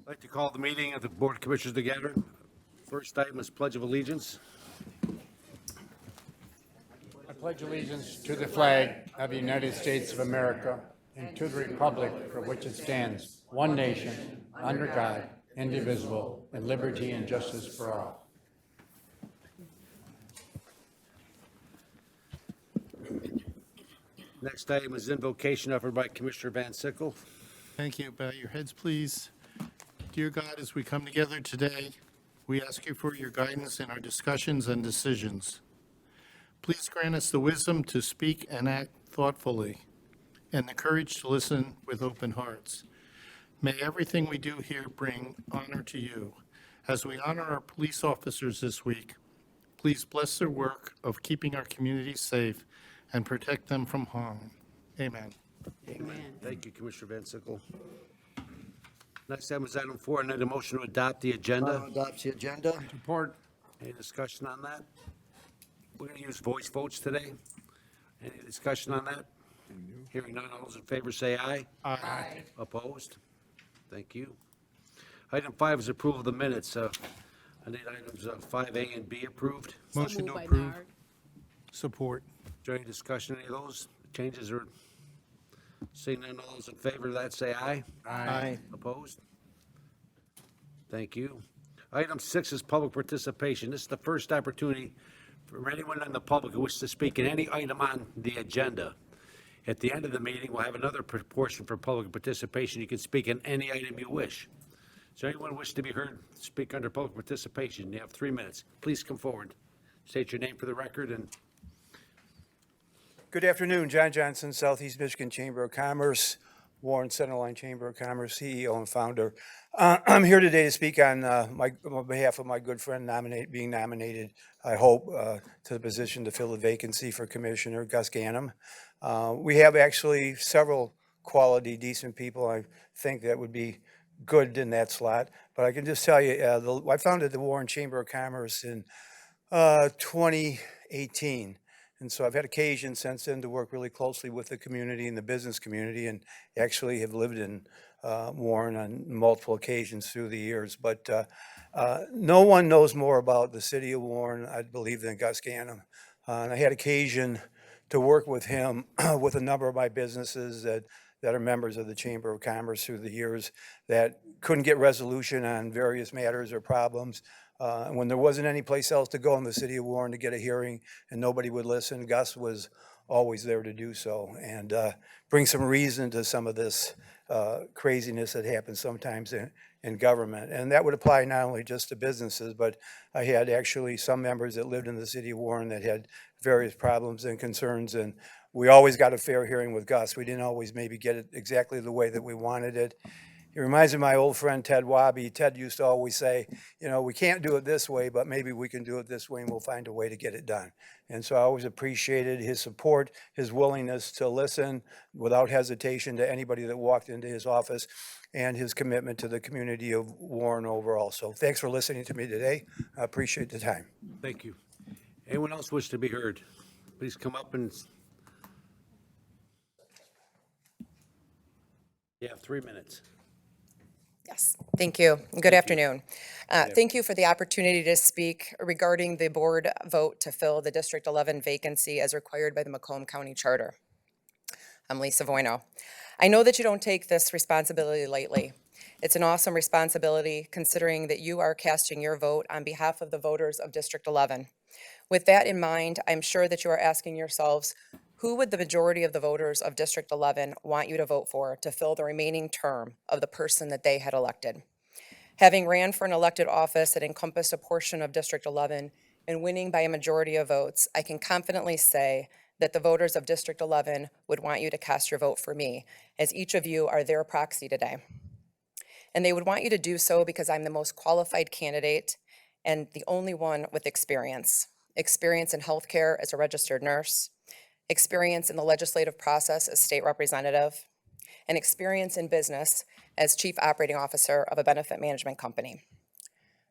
I'd like to call the meeting of the Board of Commissioners together. First item is Pledge of Allegiance. I pledge allegiance to the flag of the United States of America and to the republic for which it stands, one nation, under God, indivisible, with liberty and justice for all. Next item is Invocation offered by Commissioner VanSyckel. Thank you. Bow your heads, please. Dear God, as we come together today, we ask you for your guidance in our discussions and decisions. Please grant us the wisdom to speak and act thoughtfully and the courage to listen with open hearts. May everything we do here bring honor to you. As we honor our police officers this week, please bless their work of keeping our communities safe and protect them from harm. Amen. Amen. Thank you, Commissioner VanSyckel. Next item is item 4. I need a motion to adopt the agenda. Adopts the agenda. Support. Any discussion on that? We're going to use voice votes today. Any discussion on that? Hearing none, all those in favor say aye. Aye. Opposed? Thank you. Item 5 is approval of the minutes. I need items 5A and B approved. Motion to Moved by approve. Nard. Support. Is there any discussion, any of those changes or seeing none, all those in favor of that say aye. Aye. Opposed? Thank you. Item 6 is public participation. This is the first opportunity for anyone in the public who wishes to speak in any item on the agenda. At the end of the meeting, we'll have another portion for public participation. You can speak in any item you wish. So anyone wish to be heard, speak under public participation. You have 3 minutes. Please come forward. State your name for the record and Good afternoon, John Johnson, Southeast Michigan Chamber of Commerce, Warren Centerline Chamber of Commerce, CEO and founder. I'm here today to speak on behalf of my good friend being nominated, I hope, to the position to fill the vacancy for Commissioner Gus Ganem. We have actually several quality, decent people I think that would be good in that slot. But I can just tell you, I founded the Warren Chamber of Commerce in 2018. And so I've had occasion since then to work really closely with the community and the business community, and actually have lived in Warren on multiple occasions through the years. But no one knows more about the city of Warren, I believe, than Gus Ganem. And I had occasion to work with him with a number of my businesses that are members of the Chamber of Commerce through the years that couldn't get resolution on various matters or problems. When there wasn't any place else to go in the city of Warren to get a hearing and nobody would listen, Gus was always there to do so and bring some reason to some of this craziness that happens sometimes in government. And that would apply not only just to businesses, but I had actually some members that lived in the city of Warren that had various problems and concerns, and we always got a fair hearing with Gus. We didn't always maybe get it exactly the way that we wanted it. He reminds me of my old friend Ted Wabi. Ted used to always say, you know, we can't do it this way, but maybe we can do it this way and we'll find a way to get it done. And so I always appreciated his support, his willingness to listen without hesitation to anybody that walked into his office, and his commitment to the community of Warren overall. So thanks for listening to me today. I appreciate the time. thank you. Anyone else wish to be heard? Please come up and you have 3 minutes. Yes, thank you. Good afternoon. Thank you for the opportunity to speak regarding the board vote to fill the District 11 vacancy as required by the Macomb County Charter. I'm Lisa Voino. I know that you don't take this responsibility lightly. It's an awesome responsibility considering that you are casting your vote on behalf of the voters of District 11. With that in mind, I'm sure that you are asking yourselves, who would the majority of the voters of District 11 want you to vote for to fill the remaining term of the person that they had elected? Having ran for an elected office that encompassed a portion of District 11 and winning by a majority of votes, I can confidently say that the voters of District 11 would want you to cast your vote for me, as each of you are their proxy today. And they would want you to do so because I'm the most qualified candidate and the only one with experience. Experience in healthcare as a registered nurse, experience in the legislative process as state representative, and experience in business as chief operating officer of a benefit management company.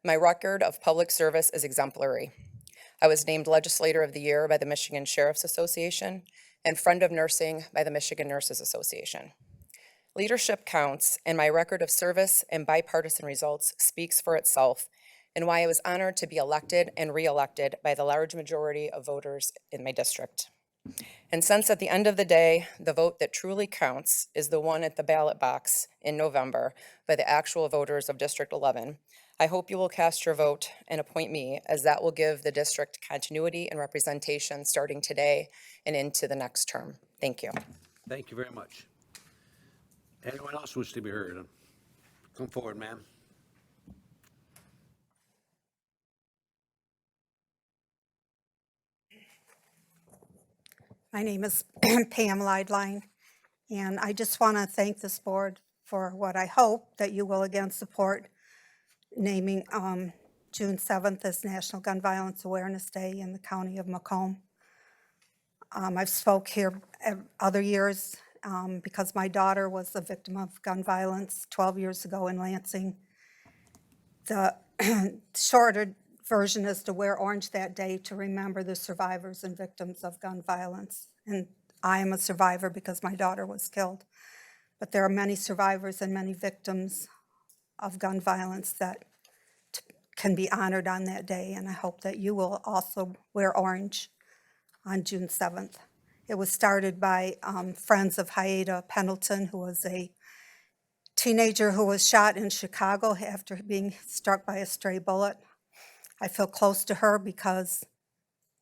My record of public service is exemplary. I was named Legislator of the Year by the Michigan Sheriff's Association and Friend of Nursing by the Michigan Nurses Association. Leadership counts, and my record of service and bipartisan results speaks for itself, and why I was honored to be elected and re-elected by the large majority of voters in my district. And since at the end of the day, the vote that truly counts is the one at the ballot box in November by the actual voters of District 11, I hope you will cast your vote and appoint me, as that will give the district continuity and representation starting today and into the next term. Thank you. Thank you very much. Anyone else wish to be heard? Come forward, ma'am. My name is Pam Lideline, and I just want to thank this board for what I hope that you will again support, naming June 7th as National Gun Violence Awareness Day in the county of Macomb. I've spoke here other years because my daughter was a victim of gun violence 12 years ago in Lansing. The shorter version is to wear orange that day to remember the survivors and victims of gun violence. And I am a survivor because my daughter was killed. But there are many survivors and many victims of gun violence that can be honored on that day, and I hope that you will also wear orange on June 7th. It was started by friends of Haida Pendleton, who was a teenager who was shot in Chicago after being struck by a stray bullet. I feel close to her because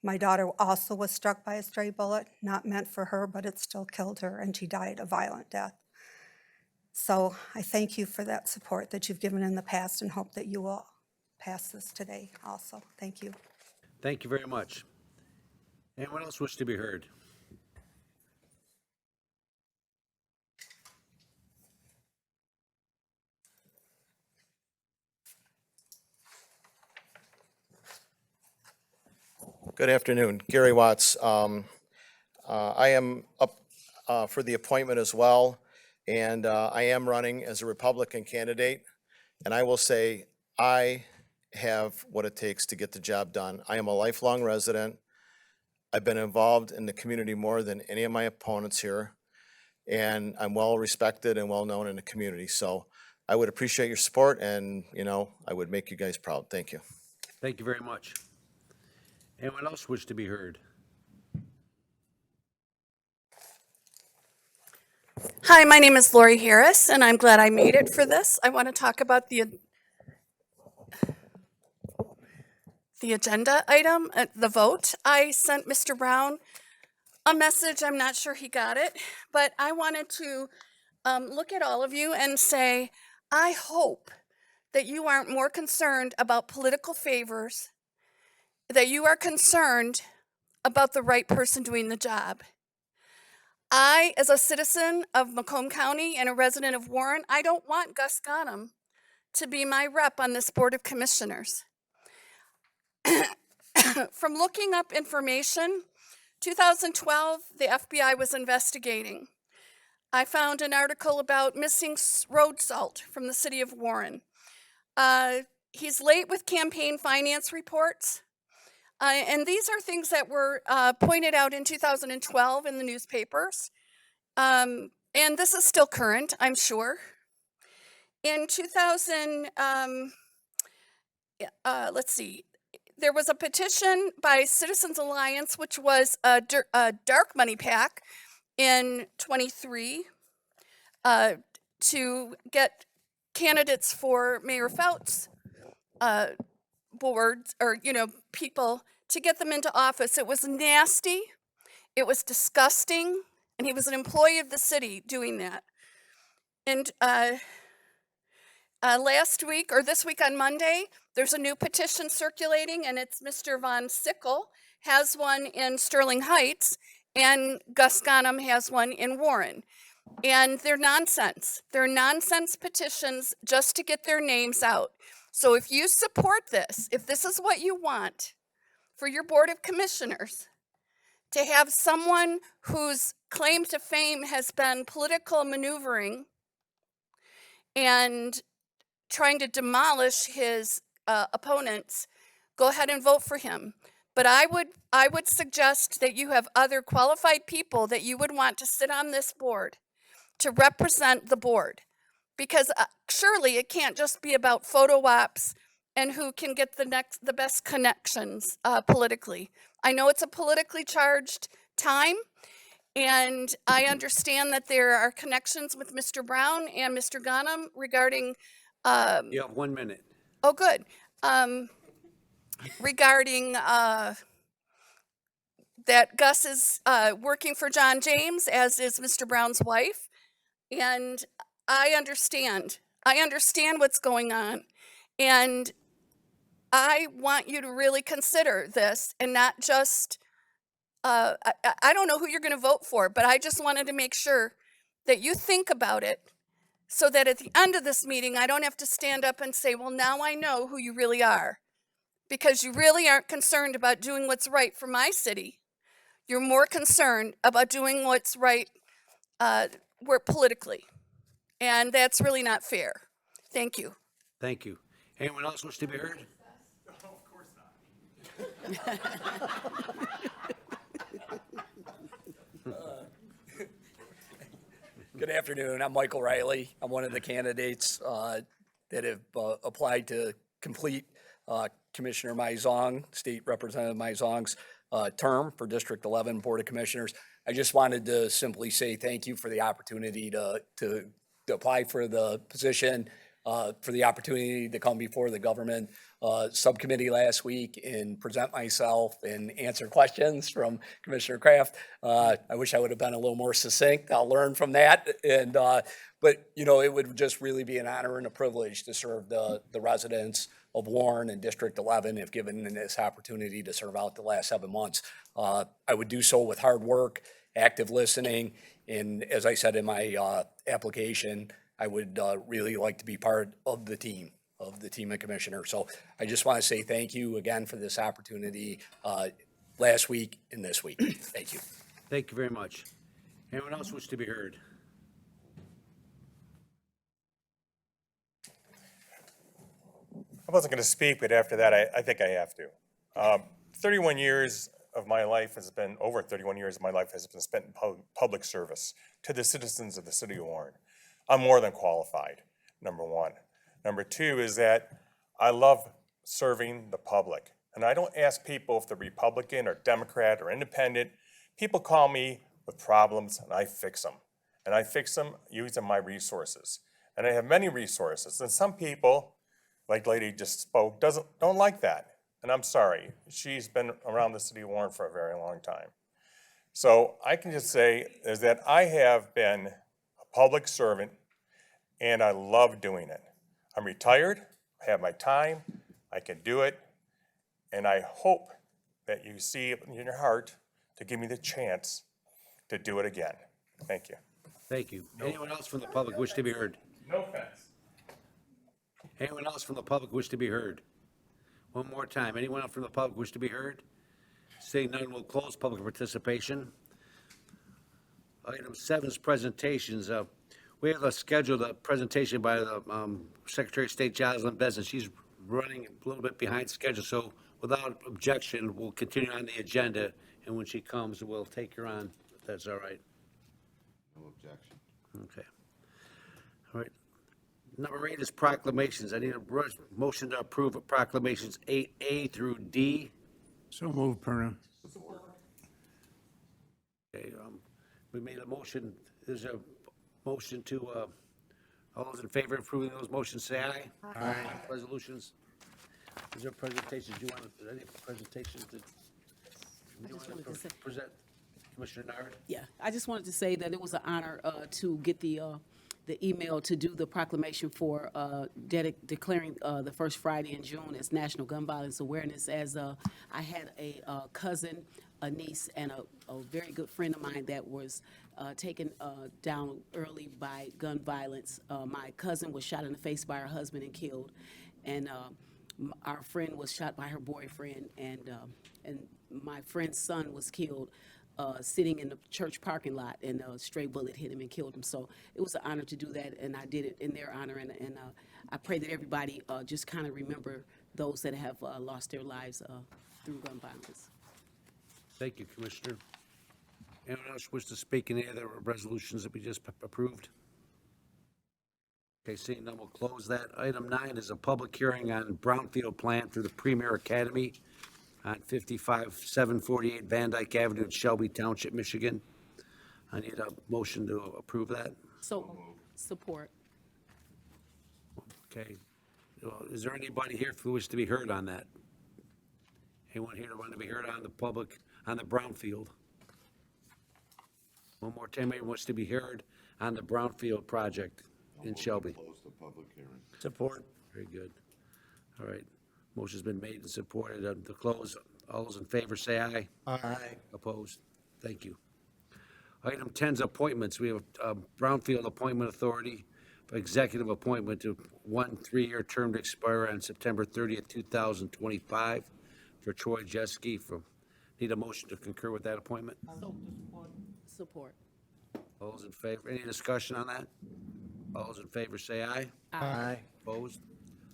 my daughter also was struck by a stray bullet, not meant for her, but it still killed her, and she died a violent death. So I thank you for that support that you've given in the past and hope that you will pass this today also. Thank you. Thank you very much. Anyone else wish to be heard? Good afternoon. Gary Watts. I am up for the appointment as well, and I am running as a Republican candidate. And I will say, I have what it takes to get the job done. I am a lifelong resident. I've been involved in the community more than any of my opponents here, and I'm well respected and well known in the community. So I would appreciate your support, and I would make you guys proud. Thank you. Thank you very much. Anyone else wish to be heard? Hi, my name is Lori Harris, and I'm glad I made it for this. I want to talk about the agenda item, the vote. I sent Mr. Brown a message. I'm not sure he got it, but I wanted to look at all of you and say, I hope that you aren't more concerned about political favors, that you are concerned about the right person doing the job. I, as a citizen of Macomb County and a resident of Warren, I don't want Gus Ghanem to be my rep on this Board of Commissioners. From looking up information, 2012, the FBI was investigating. I found an article about missing road salt from the city of Warren. He's late with campaign finance reports. And these are things that were pointed out in 2012 in the newspapers. And this is still current, I'm sure. In 2000, let's see, there was a petition by Citizens Alliance, which was a dark money PAC in 23 to get candidates for Mayor Fout's boards, or people, to get them into office. It was nasty, it was disgusting, and he was an employee of the city doing that. And last week, or this week on Monday, there's a new petition circulating, and it's Mr. VanSyckel has one in Sterling Heights, and Gus Ghanem has one in Warren. And they're nonsense. They're nonsense petitions just to get their names out. So if you support this, if this is what you want for your Board of Commissioners, to have someone whose claim to fame has been political maneuvering and trying to demolish his opponents, go ahead and vote for him. But I would suggest that you have other qualified people that you would want to sit on this board. to represent the board. Because surely it can't just be about photo ops and who can get the best connections politically. I know it's a politically charged time, and I understand that there are connections with Mr. Brown and Mr. Ghanem regarding, You have 1 minute. oh, good, regarding that Gus is working for John James, as is Mr. Brown's wife, and I understand what's going on, and I want you to really consider this and not just, I don't know who you're going to vote for, but I just wanted to make sure that you think about it so that at the end of this meeting, I don't have to stand up and say, well, now I know who you really are, because you really aren't concerned about doing what's right for my city. You're more concerned about doing what's right politically. And that's really not fair. Thank you. Thank you. Anyone else wish to be heard? Good afternoon. I'm Michael Riley. I'm one of the candidates that have applied to complete Commissioner Maizong, State Representative Maizong's term for District 11 Board of Commissioners. I just wanted to simply say thank you for the opportunity to apply for the position, for the opportunity to come before the government subcommittee last week and present myself and answer questions from Commissioner Kraft. I wish I would have been a little more succinct. I'll learn from that. And but you know, it would just really be an honor and a privilege to serve the residents of Warren and District 11 if given this opportunity to serve out the last 7 months. I would do so with hard work, active listening, and as I said in my application, I would really like to be part of the team of commissioners. So I just want to say thank you again for this opportunity last week and this week. Thank you. Thank you very much. Anyone else wish to be heard? I wasn't going to speak, but after that, I think I have to. 31 years of my life has been, over 31 years of my life has been spent in public service to the citizens of the city of Warren. I'm more than qualified, number one. Number two is that I love serving the public. And I don't ask people if they're Republican or Democrat or independent. People call me with problems and I fix them. And I fix them using my resources. And I have many resources. And some people, like the lady just spoke, don't like that. And I'm sorry. She's been around the city of Warren for a very long time. So I can just say is that I have been a public servant and I love doing it. I'm retired, I have my time, I can do it, and I hope that you see it in your heart to give me the chance to do it again. Thank you. Thank you. Anyone else from the public wish to be heard? No offense. Anyone else from the public wish to be heard? One more time. Anyone else from the public wish to be heard? Seeing none, we'll close public participation. Item 7 is presentations. We have scheduled a presentation by the Secretary of State Jocelyn Benson. She's running a little bit behind schedule, so without objection, we'll continue on the agenda, and when she comes, we'll take her on, if that's all right. No objection. Okay. All right. Number 8 is proclamations. I need a motion to approve of proclamations 8A through D. So move, Perna. Okay, we made a motion. There's a motion to, all those in favor of approving those motions, say aye. Aye. Resolutions. Is there presentations? Do you want any presentations that you want to present? Commissioner Nard? Yeah, I just wanted to say that it was an honor to get the email to do the proclamation for declaring the first Friday in June as National Gun Violence Awareness, as I had a cousin, a niece, and a very good friend of mine that was taken down early by gun violence. My cousin was shot in the face by her husband and killed, and our friend was shot by her boyfriend, and my friend's son was killed sitting in the church parking lot, and a stray bullet hit him and killed him. So it was an honor to do that, and I did it in their honor, and I pray that everybody just kind of remember those that have lost their lives through gun violence. Thank you, Commissioner. Anyone else wish to speak in any of the resolutions that we just approved? Okay, seeing none, we'll close that. Item 9 is a public hearing on Brownfield plan through the Premier Academy on 748 Van Dyke Avenue in Shelby Township, Michigan. I need a motion to approve that. So, support. Okay. Well, is there anybody here who wishes to be heard on that? Anyone here want to be heard on the public, on the Brownfield? One more time, anyone wants to be heard on the Brownfield project in Shelby? Close the public hearing. Support. Very good. All right. Motion's been made and supported. To close, all those in favor say aye. Aye. Opposed? Thank you. Item 10 is appointments. We have Brownfield Appointment Authority for executive appointment to 1 3-year term to expire on September 30th, 2025 for Troy Jeske. Need a motion to concur with that appointment? Support. All those in favor, any discussion on that? All those in favor say aye. Aye. Opposed?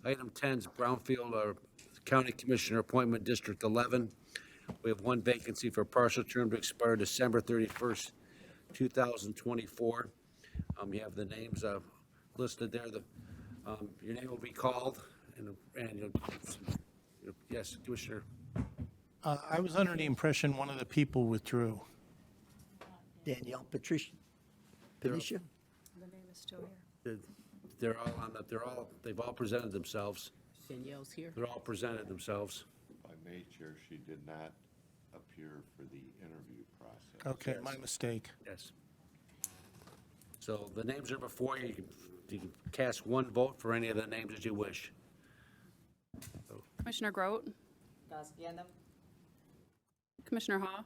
Item 10 is Brownfield County Commissioner Appointment, District 11. We have one vacancy for partial term to expire December 31st, 2024. You have the names listed there. Your name will be called, and yes, Commissioner. I was under the impression one of the people withdrew. Danielle Patricia. Patricia? They're all they've all presented themselves. Danielle's here. They're all presented themselves. By May, Chair, she did not appear for the interview process. Okay, my mistake. Yes. So the names are before you. You can cast one vote for any of the names that you wish. Commissioner Grote, Commissioner Haw,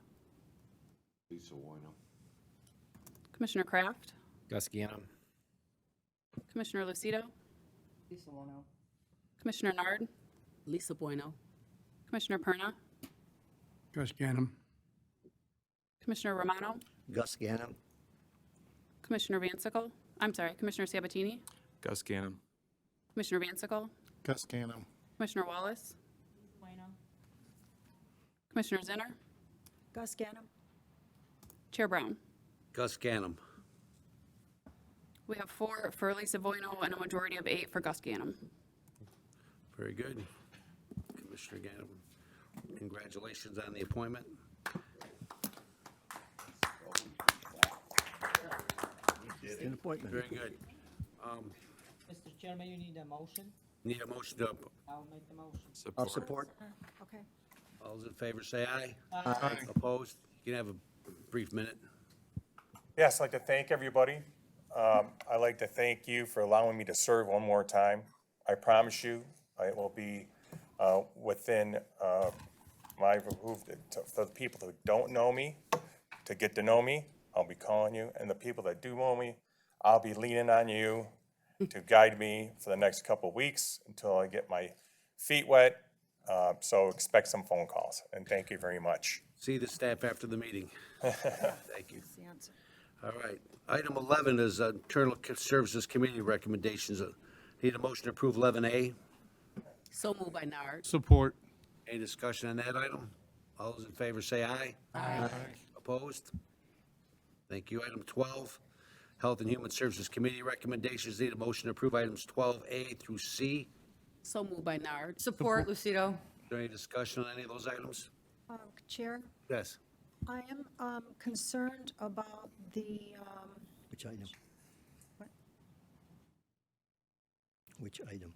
Lisa Bueno. Commissioner Kraft, Gusciano. Commissioner Lucido, Commissioner Nard, Lisa Bueno. Commissioner Perna, Gus Ganem. Commissioner Romano, Gus Ganem. Commissioner VanSyckel, I'm sorry, Commissioner Sabatini, Gus Ganem. Commissioner VanSyckel, Gus Ganem. Commissioner Wallace, Commissioner Zinner, Gus Ganem. Chair Brown. Gus Ganem. We have 4 for Lisa Bueno and a majority of 8 for Gus Ganem. Very good. Commissioner Ganem, congratulations on the appointment. It's an appointment. Very good. Mr. Chairman, you need a motion? Need a motion to, I'll make the motion. I'll support. Okay. all those in favor say aye. Aye. Opposed? You can have a brief minute. Yes, I'd like to thank everybody. I'd like to thank you for allowing me to serve one more time. I promise you, I will be within my, for the people who don't know me, to get to know me, I'll be calling you. And the people that do know me, I'll be leaning on you to guide me for the next couple of weeks until I get my feet wet. So expect some phone calls, and thank you very much. See the staff after the meeting. Thank you. All right. Item 11 is Internal Services Committee recommendations. Need a motion to approve 11A. So moved by Nard. Support. Any discussion on that item? All those in favor say aye. Aye. Opposed? Thank you. Item 12, Health and Human Services Committee recommendations. Need a motion to approve items 12A through C. So moved by Nard. Support Lucido. Is there any discussion on any of those items? Chair, Yes. I am concerned about the, Which item? What? Which item?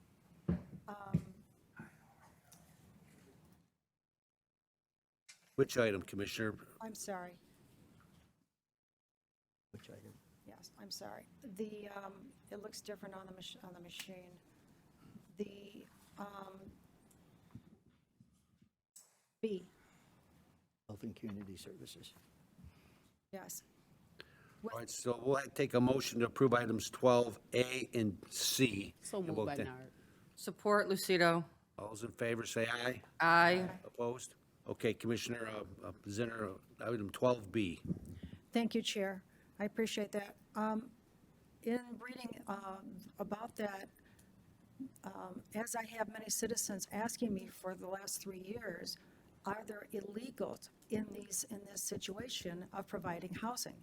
Which item, Commissioner? I'm sorry, Which item? yes, I'm sorry. The, it looks different on the machine. The, B, Health and Community Services. yes. All right, so we'll take a motion to approve items 12A and C. So And moved we'll by ta- Nard. Support Lucido. All those in favor say aye. Aye. Opposed? Okay, Commissioner Zinner, item 12B. Thank you, Chair. I appreciate that. In reading about that, as I have many citizens asking me for the last 3 years, are there illegals in this situation of providing housing?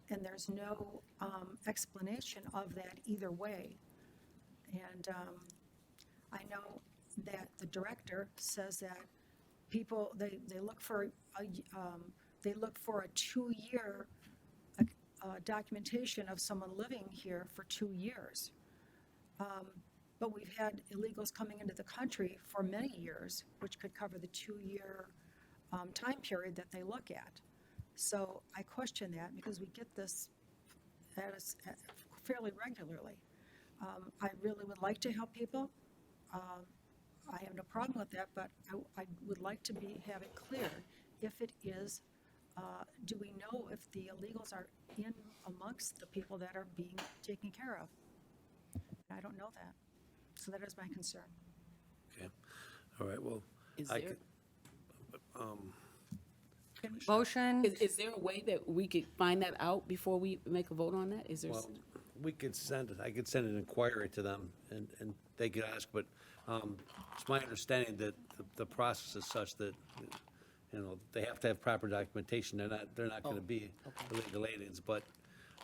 And there's no explanation of that either way. And I know that the director says that people, they look for a 2-year documentation of someone living here for 2 years. But we've had illegals coming into the country for many years, which could cover the 2-year time period that they look at. So I question that because we get this fairly regularly. I really would like to help people. I have no problem with that, but I would like to have it clear if it is, do we know if the illegals are in amongst the people that are being taken care of? I don't know that. So that is my concern. Okay, all right, well, Is I there- could, Motion, Is there a way that we could find that out before we make a vote on that? Is there? well, we could I could send an inquiry to them and they could ask, but it's my understanding that the process is such that, you know, they have to have proper documentation. They're not gonna be illegal aliens, but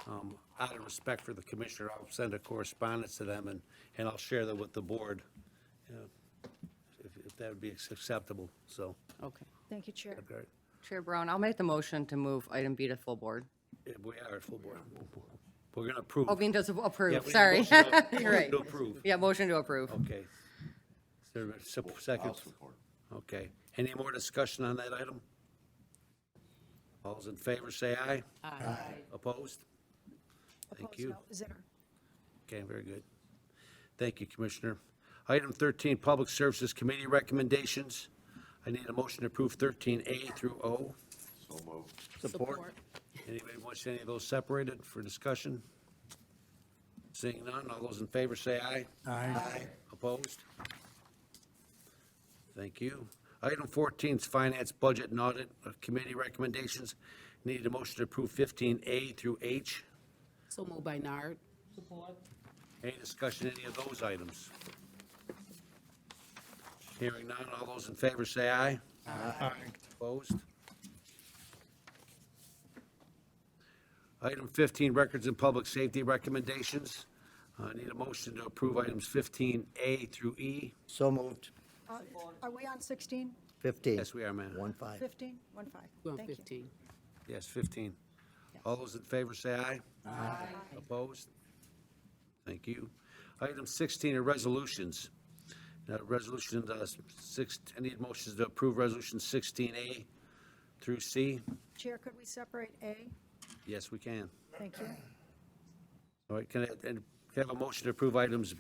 out of respect for the commissioner, I'll send a correspondence to them and I'll share that with the board, you know, if that would be acceptable, so. Okay. Thank you, Chair. Okay. Chair Brown, I'll make the motion to move item B to full board. Yeah, we are at full board. We're gonna approve. Oh, being just Yeah, approve, we need a sorry. motion to- You're right. To approve. Yeah, motion to approve. Okay. Is there a second? I'll support. Okay. Any more discussion on that item? All those in favor say aye. Aye. Opposed? Thank Opposed, you. no. Zitter. Okay, very good. Thank you, Commissioner. Item 13, Public Services Committee recommendations. I need a motion to approve 13A through O. So moved. Support. Anybody wants any of those separated for discussion? Seeing none, all those in favor say aye. Aye. Opposed? Thank you. Item 14 is Finance, Budget, and Audit Committee recommendations. Need a motion to approve 15A through H. So moved by Nard. Support. Any discussion, any of those items? Hearing none, all those in favor say aye. Aye. Opposed? Item 15, Records and Public Safety recommendations. I need a motion to approve items 15A through E. So moved. Are we on 16, 15. Yes, we are, ma'am. 1-5. 15? 1-5. We're on Thank you. 15. Yes, 15. All those in favor say aye. Aye. Opposed? Thank you. Item 16 are resolutions. Resolution 6, I need motions to approve Resolution 16A through C. Chair, could we separate A? Yes, we can. Thank you. All right, can I have a motion to approve items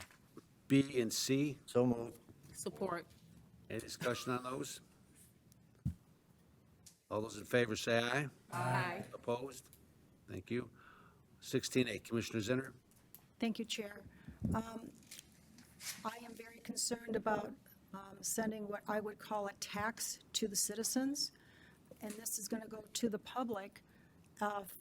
B and C? So moved. Support. Any discussion on those? All those in favor say aye. Aye. Opposed? Thank you. 16A, Commissioner Zinner. Thank you, Chair. I am very concerned about sending what I would call a tax to the citizens, and this is going to go to the public.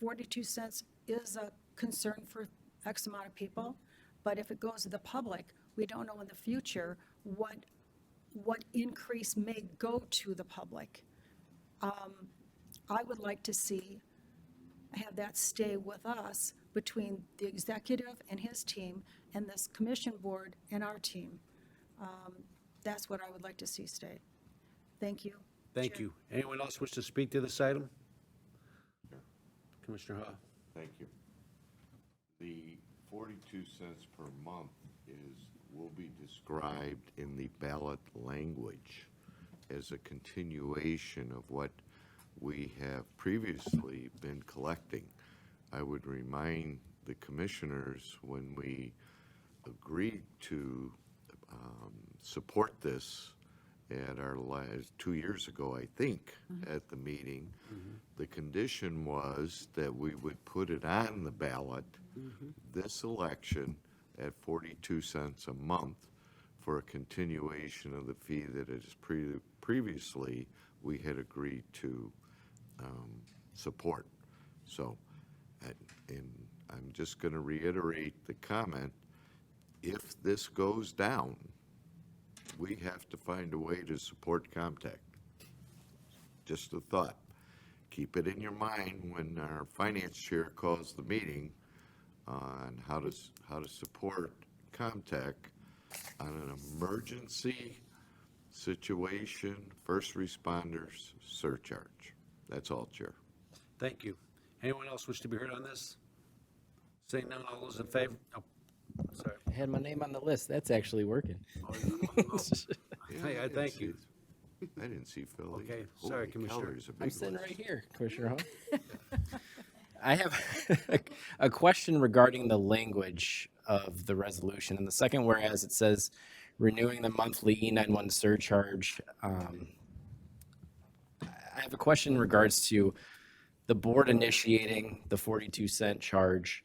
42 cents is a concern for X amount of people, but if it goes to the public, we don't know in the future what increase may go to the public. I would like to have that stay with us between the executive and his team and this commission board and our team. That's what I would like to see stay. Thank you. Thank Chair. you. Anyone else wish to speak to this item? Commissioner Ha. Thank you. The 42 cents per month will be described in the ballot language as a continuation of what we have previously been collecting. I would remind the commissioners when we agreed to support this at our last 2 years ago, I think, at the meeting, the condition was that we would put it on the ballot this election at 42 cents a month for a continuation of the fee that is previously we had agreed to support. So, and I'm just going to reiterate the comment, if this goes down, we have to find a way to support Comtech. just a thought. Keep it in your mind when our finance chair calls the meeting on how to support Comtech on an emergency situation, first responders surcharge. That's all, Chair. Thank you. Anyone else wish to be heard on this? Saying none, all those in favor? Oh, sorry. I had my name on the list. That's actually working. Hey, I thank you. I didn't see Phil. Okay, sorry, Holy Commissioner. cow, there's a I'm big sitting list. right here, Commissioner Hall. I have a question regarding the language of the resolution. In the second whereas, it says renewing the monthly E91 surcharge. I have a question in regards to the board initiating the 42-cent charge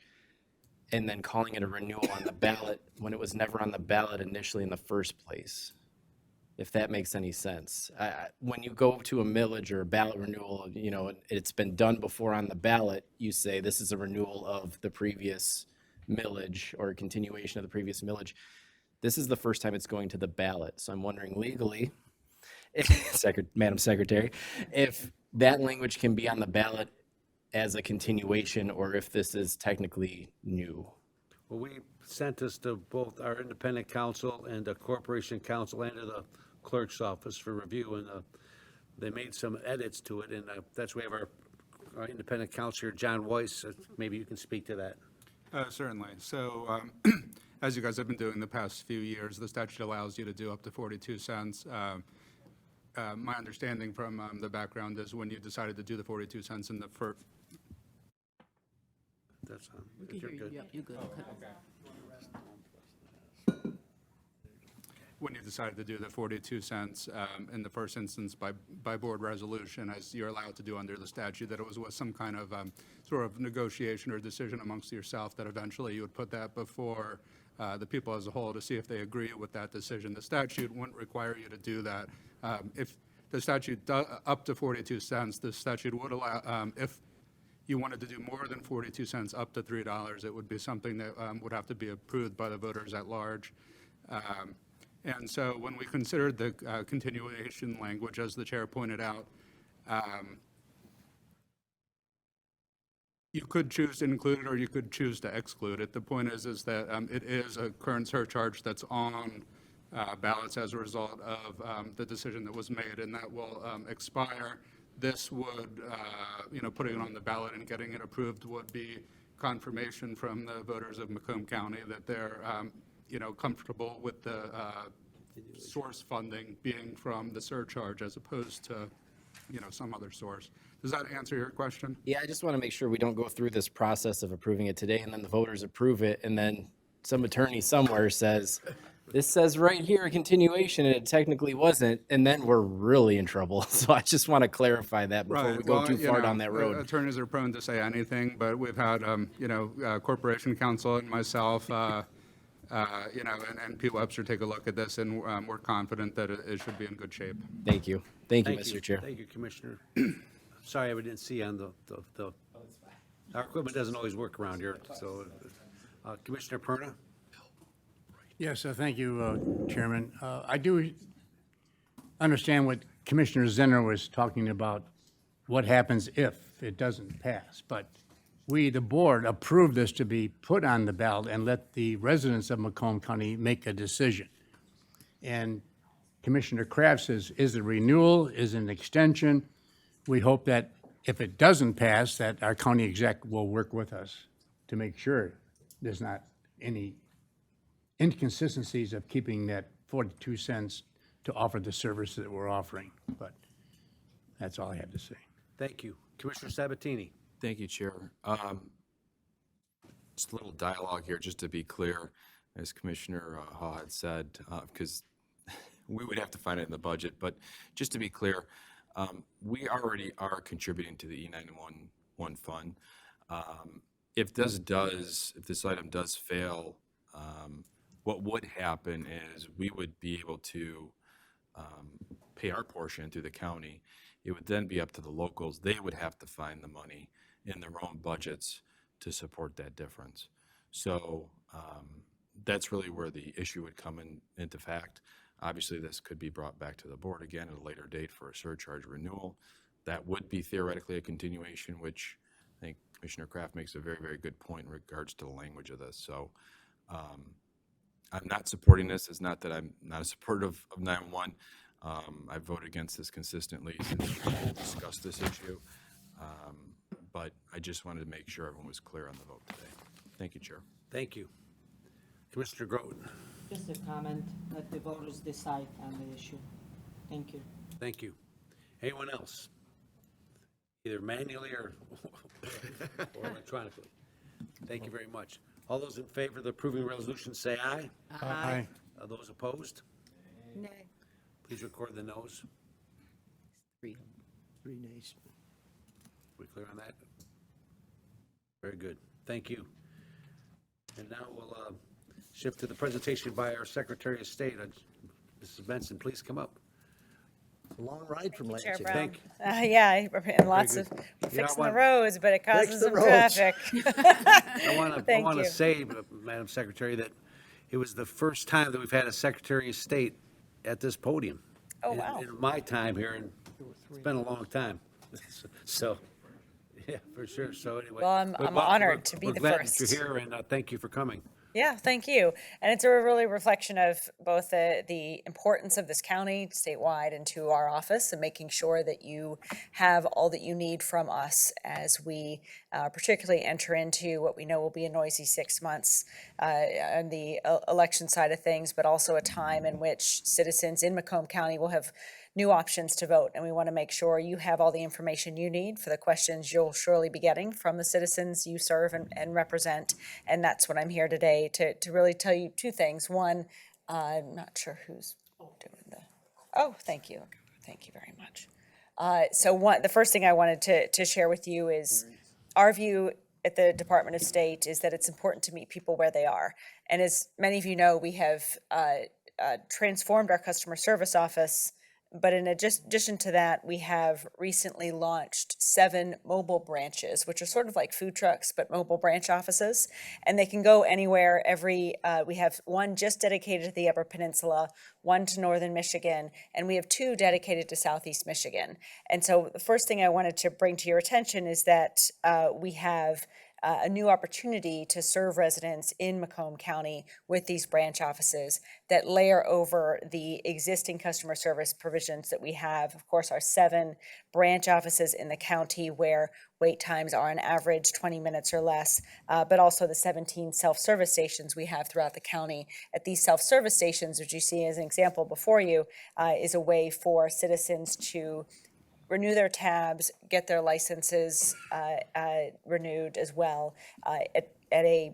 and then calling it a renewal on the ballot when it was never on the ballot initially in the first place, if that makes any sense. When you go to a millage or a ballot renewal, you know, it's been done before on the ballot, you say this is a renewal of the previous millage or a continuation of the previous millage. This is the first time it's going to the ballot. So I'm wondering legally, Madam Secretary, if that language can be on the ballot as a continuation or if this is technically new. Well, we sent this to both our independent counsel and the corporation counsel and to the clerk's office for review, and they made some edits to it, and that's why we have our independent counselor, John Weiss. Maybe you can speak to that. Certainly. So as you guys have been doing the past few years, the statute allows you to do up to 42 cents. My understanding from the background is when you decided to do the 42 cents in the first, That's, We can you're hear you. good. Yep, you're good. when you decided to do the 42 cents in the first instance by board resolution, as you're allowed to do under the statute, that it was with some kind of sort of negotiation or decision amongst yourself that eventually you would put that before the people as a whole to see if they agree with that decision. The statute wouldn't require you to do that. If the statute up to 42 cents, the statute would allow, if you wanted to do more than 42 cents up to $3, it would be something that would have to be approved by the voters at large. And so when we considered the continuation language, as the chair pointed out, you could choose to include it or you could choose to exclude it. The point is that it is a current surcharge that's on ballots as a result of the decision that was made, and that will expire. This would, putting it on the ballot and getting it approved would be confirmation from the voters of Macomb County that they're, comfortable with the source funding being from the surcharge as opposed to, some other source. Does that answer your question? Yeah, I just want to make sure we don't go through this process of approving it today and then the voters approve it and then some attorney somewhere says, this says right here, a continuation, and it technically wasn't, and then we're really in trouble. So I just want to clarify that before we go too far down that road. Attorneys are prone to say anything, but we've had, corporation counsel and myself, and Pete Webster take a look at this, and we're confident that it should be in good shape. Thank you. Thank you, Thank Mr. Chair. Thank you, Commissioner. Sorry, we didn't see on the, our equipment doesn't always work around here, so, Commissioner Perna? Yes, thank you, Chairman. I do understand what Commissioner Zenner was talking about, what happens if it doesn't pass. But we, the board, approved this to be put on the ballot and let the residents of Macomb County make a decision. And Commissioner Kraft says, is it renewal, is it an extension? We hope that if it doesn't pass, that our county exec will work with us to make sure there's not any inconsistencies of keeping that 42 cents to offer the service that we're offering. But that's all I have to say. Thank you. Commissioner Sabatini? Thank you, Chair. Just a little dialogue here, just to be clear, as Commissioner Haw had said, because we would have to find it in the budget, but just to be clear, we already are contributing to the E911 fund. If this item does fail, what would happen is we would be able to pay our portion through the county. It would then be up to the locals. They would have to find the money in their own budgets to support that difference. So that's really where the issue would come into fact. Obviously, this could be brought back to the board again at a later date for a surcharge renewal, that would be theoretically a continuation, which I think Commissioner Kraft makes a very, very good point in regards to the language of this. So I'm not supporting this. It's not that I'm not a supporter of 911. I've voted against this consistently since we discussed this issue. But I just wanted to make sure everyone was clear on the vote today. Thank you, Chair. Thank you. Commissioner Groten. Just a comment, let the voters decide on the issue. Thank you. Thank you. Anyone else? Either manually or electronically. Thank you very much. All those in favor of the approving resolution say aye. Aye. Those opposed? Nay. Please record the noes. 3 nays. We clear on that? Very good. Thank you. And now we'll shift to the presentation by our Secretary of State. Mrs. Benson, please come up. It's a long ride from Chair Lansing. Brown. Thank Yeah, and lots good. of Yeah, fixing I the want- roads, but it causes the some roads. traffic. I want Thank to you. say, Madam Secretary, that it was the first time that we've had a Secretary of State at this podium. Oh, in- wow. In my time here, and it's been a long time. So, yeah, for sure. So anyway. Well, I'm but honored to be we're the glad first. that you're here, and thank you for coming. Yeah, thank you. And it's a really reflection of both the importance of this county statewide and to our office, and making sure that you have all that you need from us as we particularly enter into what we know will be a noisy 6 months on the election side of things, but also a time in which citizens in Macomb County will have new options to vote. And we want to make sure you have all the information you need for the questions you'll surely be getting from the citizens you serve and represent. And that's what I'm here today to really tell you two things. One, I'm not sure who's doing thank you. Thank you very much. The first thing I wanted to share with you is our view at the Department of State is that it's important to meet people where they are. And as many of you know, we have transformed our customer service office. But in addition to that, we have recently launched 7 mobile branches, which are sort of like food trucks, but mobile branch offices. And they can go anywhere. We have one just dedicated to the Upper Peninsula, one to Northern Michigan, and we have 2 dedicated to Southeast Michigan. And so the first thing I wanted to bring to your attention is that we have a new opportunity to serve residents in Macomb County with these branch offices that layer over the existing customer service provisions that we have. Of course, our 7 branch offices in the county where wait times are on average 20 minutes or less, but also the 17 self-service stations we have throughout the county. At these self-service stations, which you see as an example before you, is a way for citizens to renew their tabs, get their licenses renewed as well at a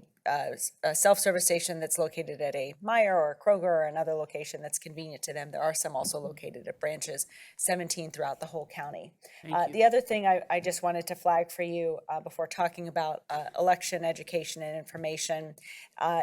self-service station that's located at a Meijer or a Kroger or another location that's convenient to them. There are some also located at branches, 17 throughout the whole county. The other thing I just wanted to flag for you before talking about election education and information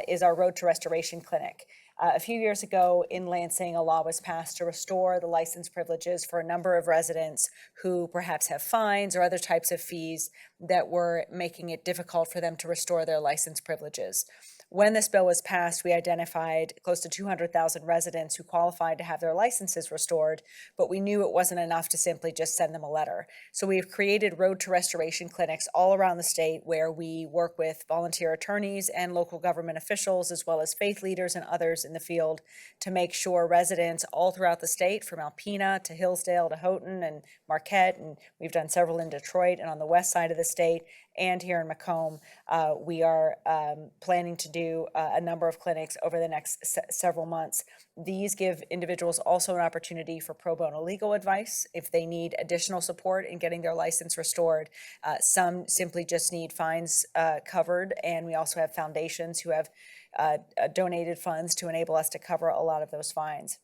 is our Road to Restoration Clinic. A few years ago in Lansing, a law was passed to restore the license privileges for a number of residents who perhaps have fines or other types of fees that were making it difficult for them to restore their license privileges. When this bill was passed, we identified close to 200,000 residents who qualified to have their licenses restored, but we knew it wasn't enough to simply just send them a letter. So we've created Road to Restoration clinics all around the state where we work with volunteer attorneys and local government officials, as well as faith leaders and others in the field, to make sure residents all throughout the state, from Alpena to Hillsdale to Houghton and Marquette, and we've done several in Detroit and on the west side of the state, and here in Macomb, we are planning to do a number of clinics over the next several months. These give individuals also an opportunity for pro bono legal advice if they need additional support in getting their license restored. Some simply just need fines covered, and we also have foundations who have donated funds to enable us to cover a lot of those fines.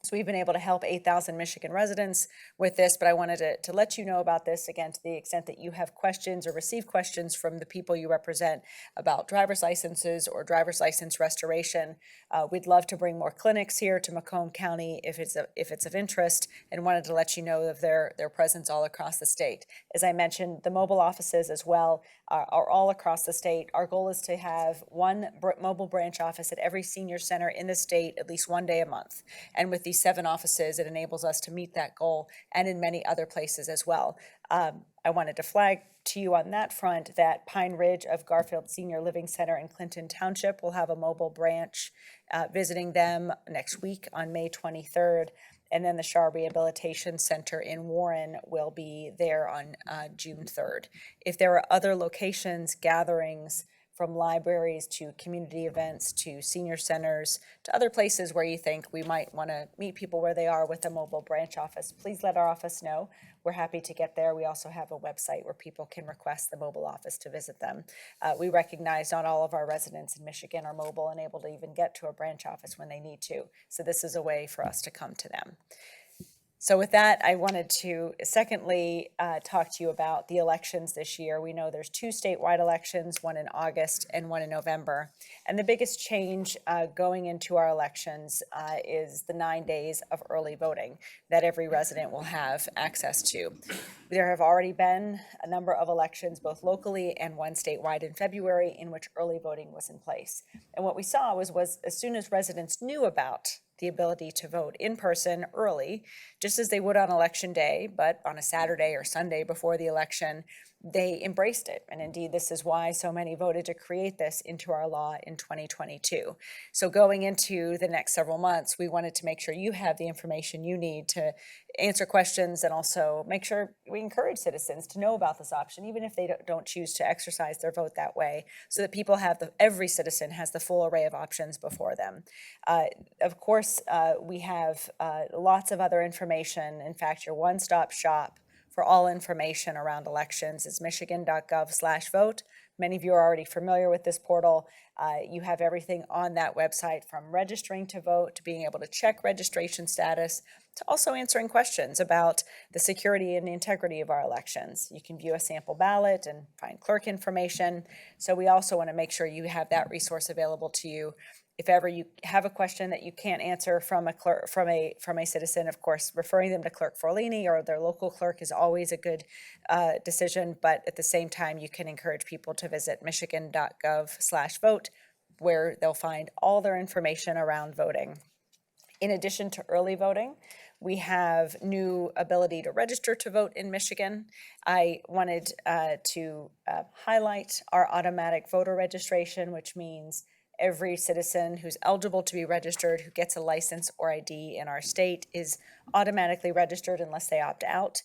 So we've been able to help 8,000 Michigan residents with this, but I wanted to let you know about this, again, to the extent that you have questions or receive questions from the people you represent about driver's licenses or driver's license restoration. We'd love to bring more clinics here to Macomb County if it's of interest, and wanted to let you know of their presence all across the state. As I mentioned, the mobile offices as well are all across the state. Our goal is to have one mobile branch office at every senior center in the state at least one day a month. And with these 7 offices, it enables us to meet that goal and in many other places as well. I wanted to flag to you on that front that Pine Ridge of Garfield Senior Living Center in Clinton Township will have a mobile branch visiting them next week on May 23rd. And then the Shaw Rehabilitation Center in Warren will be there on June 3rd. If there are other locations, gatherings, from libraries to community events to senior centers to other places where you think we might want to meet people where they are with a mobile branch office, please let our office know. We're happy to get there. We also have a website where people can request the mobile office to visit them. We recognize not all of our residents in Michigan are mobile and able to even get to a branch office when they need to. So this is a way for us to come to them. So with that, I wanted to secondly talk to you about the elections this year. We know there's 2 statewide elections, one in August and one in November. And the biggest change going into our elections is the 9 days of early voting that every resident will have access to. There have already been a number of elections, both locally and one statewide in February, in which early voting was in place. And what we saw was as soon as residents knew about the ability to vote in person early, just as they would on election day, but on a Saturday or Sunday before the election, they embraced it. And indeed, this is why so many voted to create this into our law in 2022. So going into the next several months, we wanted to make sure you have the information you need to answer questions and also make sure we encourage citizens to know about this option, even if they don't choose to exercise their vote that way, so that people have every citizen has the full array of options before them. Of course, we have lots of other information. In fact, your one-stop shop for all information around elections is michigan.gov/vote. Many of you are already familiar with this portal. You have everything on that website, from registering to vote, to being able to check registration status, to also answering questions about the security and the integrity of our elections. You can view a sample ballot and find clerk information. So we also want to make sure you have that resource available to you. If ever you have a question that you can't answer from a clerk, from a citizen, of course, referring them to Clerk Forlini or their local clerk is always a good decision. But at the same time, you can encourage people to visit michigan.gov/vote, where they'll find all their information around voting. In addition to early voting, we have new ability to register to vote in Michigan. I wanted to highlight our automatic voter registration, which means every citizen who's eligible to be registered, who gets a license or ID in our state, is automatically registered unless they opt out.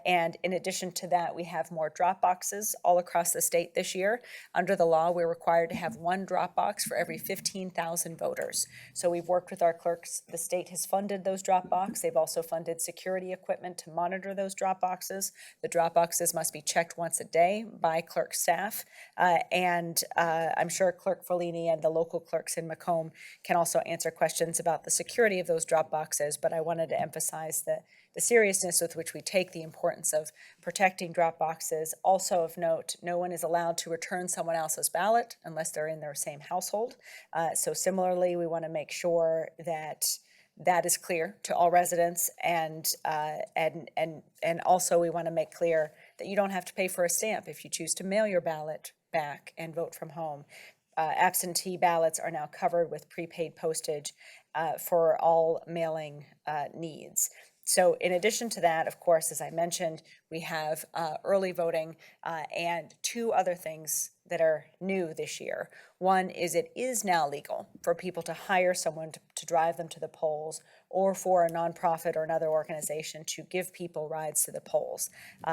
And in addition to that, we have more drop boxes all across the state this year. Under the law, we're required to have 1 drop box for every 15,000 voters. So we've worked with our clerks. The state has funded those drop boxes. They've also funded security equipment to monitor those drop boxes. The drop boxes must be checked once a day by clerk staff. And I'm sure Clerk Forlini and the local clerks in Macomb can also answer questions about the security of those drop boxes. But I wanted to emphasize the seriousness with which we take the importance of protecting drop boxes. Also of note, no one is allowed to return someone else's ballot unless they're in their same household. So similarly, we want to make sure that that is clear to all residents, and also we want to make clear that you don't have to pay for a stamp if you choose to mail your ballot back and vote from home. Absentee ballots are now covered with prepaid postage for all mailing needs. So in addition to that, of course, as I mentioned, we have early voting and 2 other things that are new this year. One is it is now legal for people to hire someone to drive them to the polls, or for a nonprofit or another organization to give people rides to the polls.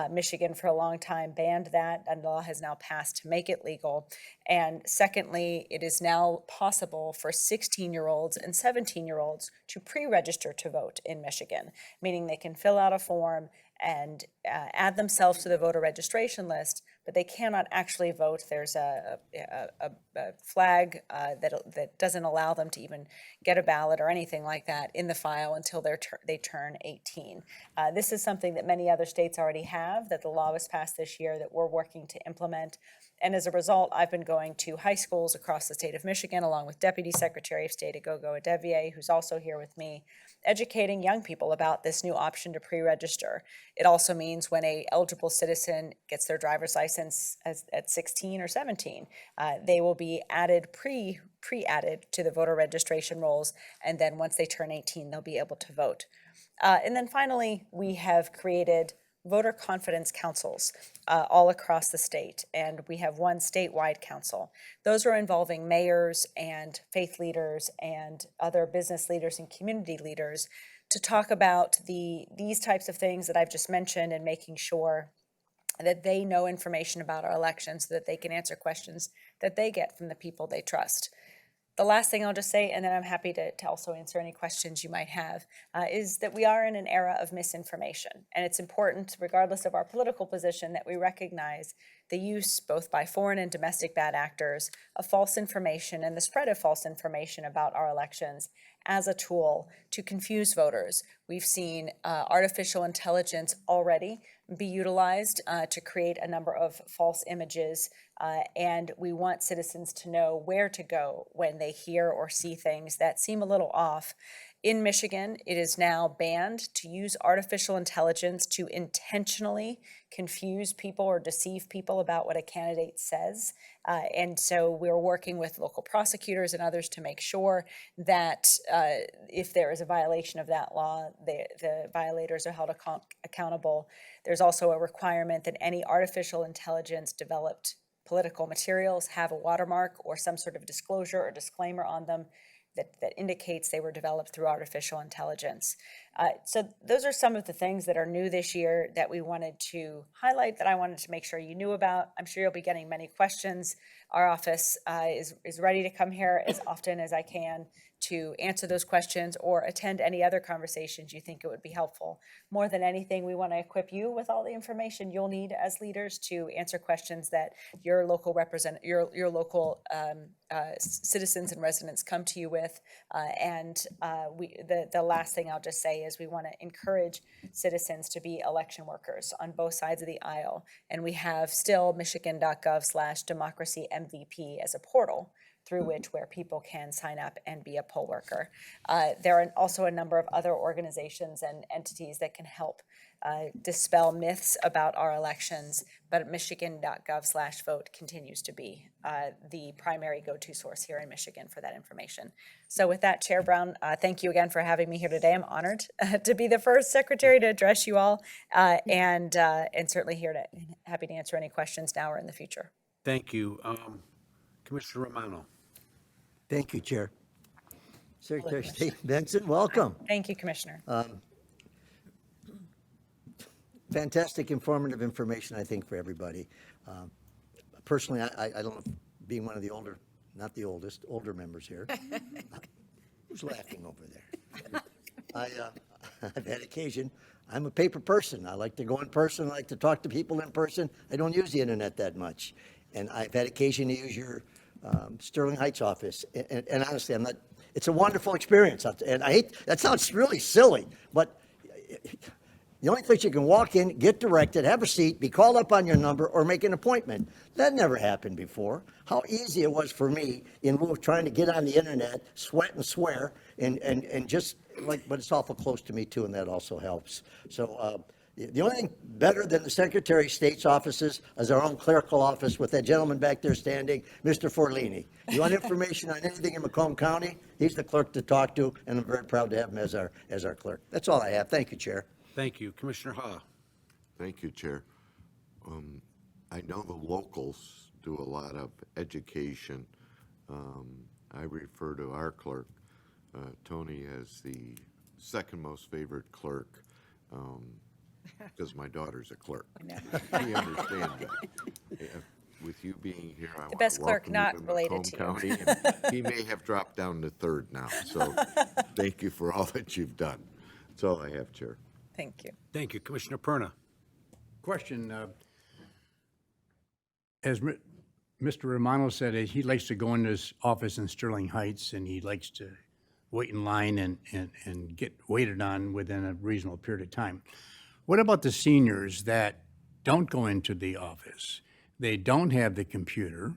Michigan for a long time banned that, and law has now passed to make it legal. And secondly, it is now possible for 16-year-olds and 17-year-olds to pre-register to vote in Michigan, meaning they can fill out a form and add themselves to the voter registration list, but they cannot actually vote. There's a flag that doesn't allow them to even get a ballot or anything like that in the file until they turn 18. This is something that many other states already have, that the law was passed this year, that we're working to implement. And as a result, I've been going to high schools across the state of Michigan, along with Deputy Secretary of State Agogo Adevier, who's also here with me, educating young people about this new option to pre-register. It also means when a eligible citizen gets their driver's license at 16 or 17, they will be added pre-added to the voter registration rolls, and then once they turn 18, they'll be able to vote. And then finally, we have created voter confidence councils all across the state, and we have one statewide council. Those are involving mayors and faith leaders and other business leaders and community leaders to talk about these types of things that I've just mentioned, and making sure that they know information about our elections so that they can answer questions that they get from the people they trust. The last thing I'll just say, and then I'm happy to also answer any questions you might have, is that we are in an era of misinformation. And it's important, regardless of our political position, that we recognize the use, both by foreign and domestic bad actors, of false information and the spread of false information about our elections as a tool to confuse voters. We've seen artificial intelligence already be utilized to create a number of false images, and we want citizens to know where to go when they hear or see things that seem a little off. In Michigan, it is now banned to use artificial intelligence to intentionally confuse people or deceive people about what a candidate says. And so we're working with local prosecutors and others to make sure that if there is a violation of that law, the violators are held accountable. There's also a requirement that any artificial intelligence developed political materials have a watermark or some sort of disclosure or disclaimer on them that indicates they were developed through artificial intelligence. So those are some of the things that are new this year that we wanted to highlight, that I wanted to make sure you knew about. I'm sure you'll be getting many questions. Our office is ready to come here as often as I can to answer those questions or attend any other conversations you think it would be helpful. More than anything, we want to equip you with all the information you'll need as leaders to answer questions that your local citizens and residents come to you with. The last thing I'll just say is we want to encourage citizens to be election workers on both sides of the aisle. And we have still michigan.gov/democracy-MVP as a portal through where people can sign up and be a poll worker. There are also a number of other organizations and entities that can help dispel myths about our elections, but michigan.gov/vote continues to be the primary go-to source here in Michigan for that information. So with that, Chair Brown, thank you again for having me here today. I'm honored to be the first secretary to address you all, and certainly happy to answer any questions now or in the future. Thank you. Commissioner Romano. Thank you, Chair. Secretary of State Benson, welcome. Thank you, Commissioner. Fantastic, informative information, I think, for everybody. Personally, I don't know, being one of the older, not the oldest, older members here. Who's laughing over there? I've had occasion. I'm a paper person. I like to go in person. I like to talk to people in person. I don't use the internet that much. And I've had occasion to use your Sterling Heights office. And honestly, it's a wonderful experience. And that sounds really silly, but the only place you can walk in, get directed, have a seat, be called up on your number, or make an appointment. That never happened before. How easy it was for me in lieu of trying to get on the internet, sweat and swear, and just but it's awful close to me too, and that also helps. So the only thing better than the Secretary of State's offices is our own clerical office with that gentleman back there standing, Mr. Forlini. You want information on anything in Macomb County? He's the clerk to talk to, and I'm very proud to have him as our clerk. That's all I have. Thank you, Chair. Thank you. Commissioner Ha. Thank you, Chair. I know the locals do a lot of education. I refer to our clerk, Tony, as the second most favorite clerk, because my daughter's a clerk. We understand that. With you being here, I want to best clerk welcome not you to related Macomb to you. County, and he may have dropped down to third now, so thank you for all that you've done. That's all I have, Chair. Thank you. Thank you. Commissioner Perna. Question, as Mr. Romano said, he likes to go into his office in Sterling Heights, and he likes to wait in line and get waited on within a reasonable period of time. What about the seniors that don't go into the office? they don't have the computer,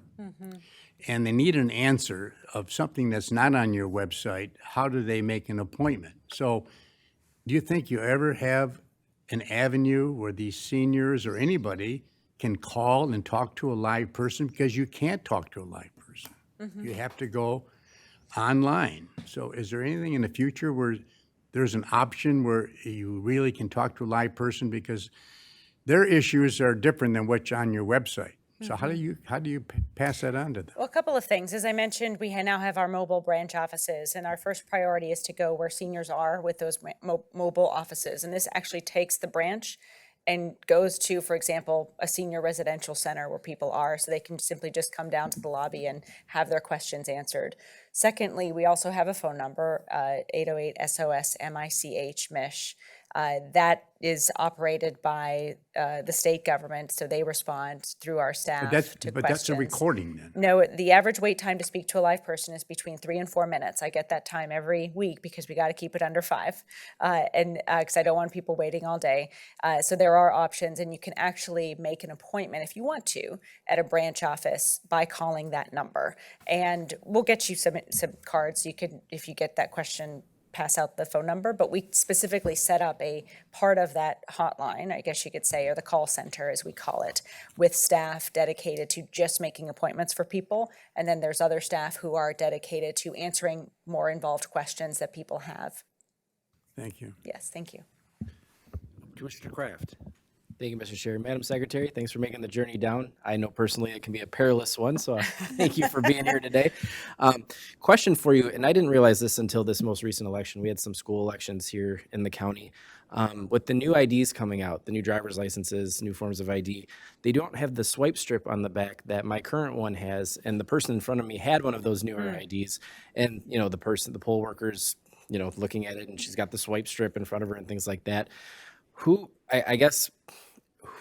and they need an answer of something that's not on your website, how do they make an appointment? So do you think you ever have an avenue where these seniors or anybody can call and talk to a live person? Because you can't talk to a live person. You have to go online. So is there anything in the future where there's an option where you really can talk to a live person? Because their issues are different than what's on your website. So how do you pass that on to them? Well, a couple of things. As I mentioned, we now have our mobile branch offices, and our first priority is to go where seniors are with those mobile offices. And this actually takes the branch and goes to, for example, a senior residential center where people are, so they can simply just come down to the lobby and have their questions answered. Secondly, we also have a phone number, 808-SOS-MICH-MISH. That is operated by the state government, so they respond through our staff to questions. But that's a recording then. No, the average wait time to speak to a live person is between 3 and 4 minutes. I get that time every week because we got to keep it under 5, and because I don't want people waiting all day. So there are options, and you can actually make an appointment if you want to at a branch office by calling that number. And we'll get you some cards. You can, if you get that question, pass out the phone number, but we specifically set up a part of that hotline, I guess you could say, or the call center as we call it, with staff dedicated to just making appointments for people. And then there's other staff who are dedicated to answering more involved questions that people have. Thank you. Yes, thank you. Commissioner Kraft. Thank you, Mr. Chair. Madam Secretary, thanks for making the journey down. I know personally it can be a perilous one, so thank you for being here today. Question for you, and I didn't realize this until this most recent election. We had some school elections here in the county. With the new IDs coming out, the new driver's licenses, new forms of ID, they don't have the swipe strip on the back that my current one has, and the person in front of me had one of those newer IDs, and the poll worker's looking at it, and she's got the swipe strip in front of her and things like that. I guess,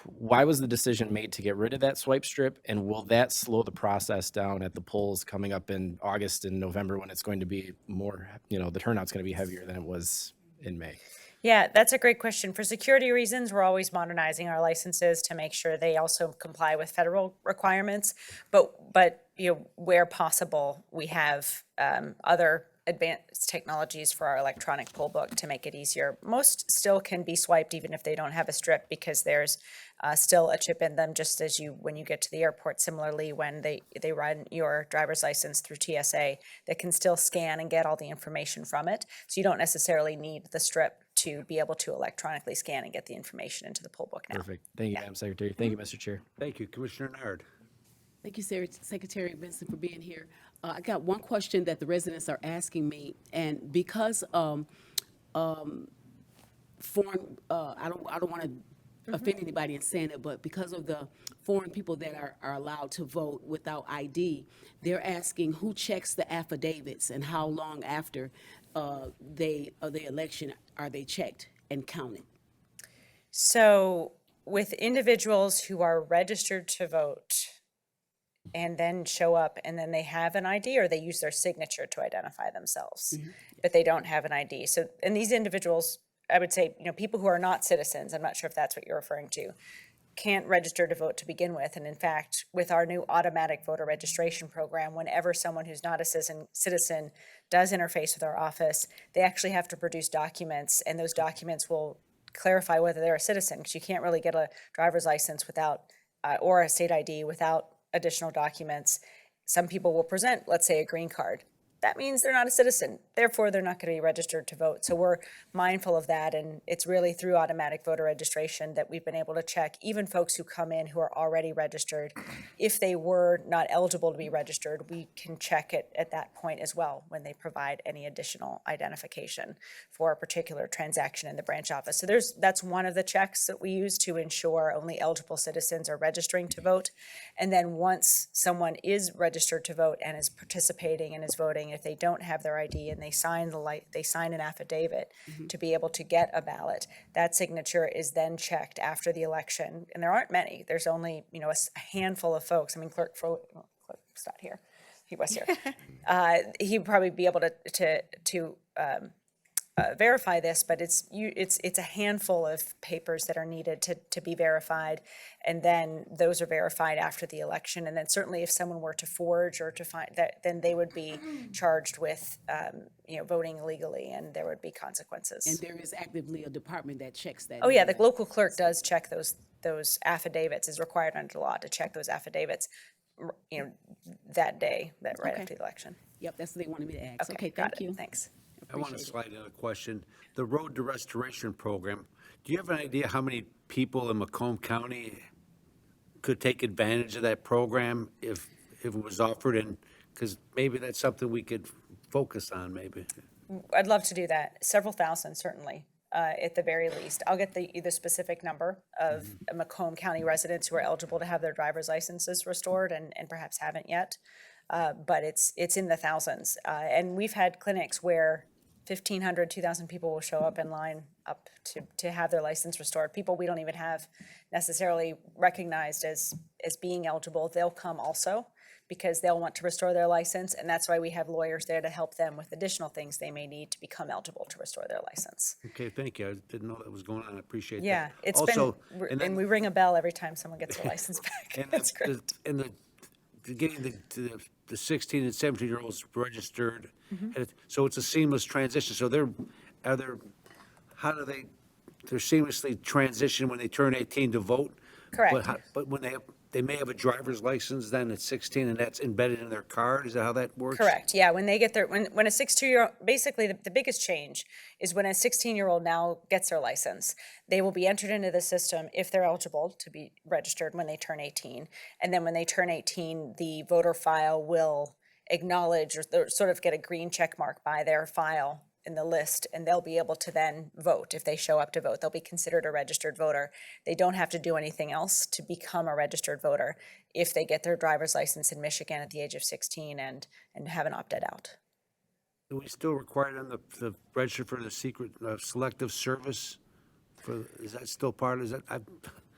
why was the decision made to get rid of that swipe strip, and will that slow the process down at the polls coming up in August and November when it's going to be more, the turnout's going to be heavier than it was in May? Yeah, that's a great question. For security reasons, we're always modernizing our licenses to make sure they also comply with federal requirements. But where possible, we have other advanced technologies for our electronic poll book to make it easier. Most still can be swiped even if they don't have a strip, because there's still a chip in them, just as when you get to the airport. Similarly, when they run your driver's license through TSA, they can still scan and get all the information from it. So you don't necessarily need the strip to be able to electronically scan and get the information into the poll book now. Perfect. Thank you, Madam Secretary. Thank you, Mr. Chair. Thank you, Commissioner Nard. Thank you, Secretary Benson, for being here. I got one question that the residents are asking me, and because foreign, I don't want to offend anybody in saying it, but because of the foreign people that are allowed to vote without ID, they're asking who checks the affidavits and how long after the election are they checked and counted? So with individuals who are registered to vote and then show up and then they have an ID, or they use their signature to identify themselves, but they don't have an ID. So, and these individuals, I would say, people who are not citizens, I'm not sure if that's what you're referring to, can't register to vote to begin with. And in fact, with our new automatic voter registration program, whenever someone who's not a citizen does interface with our office, they actually have to produce documents, and those documents will clarify whether they're a citizen, because you can't really get a driver's license without, or a state ID without additional documents. Some people will present, let's say, a green card. That means they're not a citizen. Therefore, they're not going to be registered to vote. So we're mindful of that, and it's really through automatic voter registration that we've been able to check even folks who come in who are already registered. If they were not eligible to be registered, we can check it at that point as well when they provide any additional identification for a particular transaction in the branch office. So that's one of the checks that we use to ensure only eligible citizens are registering to vote. And then once someone is registered to vote and is participating and is voting, if they don't have their ID and they sign an affidavit to be able to get a ballot, that signature is then checked after the election. And there aren't many. There's only a handful of folks. I mean, Clerk's not here. He was here. He'd probably be able to verify this, but it's a handful of papers that are needed to be verified. And then those are verified after the election. And then certainly if someone were to forge or to find that, then they would be charged with, voting illegally, and there would be consequences. And there is actively a department that checks that. Oh, yeah, the local clerk does check those affidavits, is required under law to check those affidavits, that day, right Okay. after the election. Yep, that's what they wanted me to ask. Okay, got thank it. you. Thanks. I want to slide in a question. The Road to Restoration Program, do you have an idea how many people in Macomb County could take advantage of that program if it was offered? And, because maybe that's something we could focus on, maybe. I'd love to do that. Several thousand, certainly, at the very least. I'll get the specific number of Macomb County residents who are eligible to have their driver's licenses restored and perhaps haven't yet. But it's in the thousands. And we've had clinics where 1,500, 2,000 people will show up in line up to have their license restored. People we don't even have necessarily recognized as being eligible, they'll come also because they'll want to restore their license. And that's why we have lawyers there to help them with additional things they may need to become eligible to restore their license. Okay, thank you. I didn't know that was going on. I appreciate that. Yeah, it's Also, been, and we ring a bell every time someone gets their license back. And That's great. getting the 16 and 17-year-olds registered. Mm-hmm. And so it's a seamless transition. So they're seamlessly transition when they turn 18 to vote? Correct. But when they may have a driver's license then at 16 and that's embedded in their card? Is that how that works? Correct, yeah, when they get their, when a 16-year-old, basically the biggest change is when a 16-year-old now gets their license, they will be entered into the system if they're eligible to be registered when they turn 18. And then when they turn 18, the voter file will acknowledge or sort of get a green check mark by their file in the list, and they'll be able to then vote. If they show up to vote, they'll be considered a registered voter. They don't have to do anything else to become a registered voter if they get their driver's license in Michigan at the age of 16 and haven't opted out. Do we still require them to register for the secret selective service? Is that still part of it?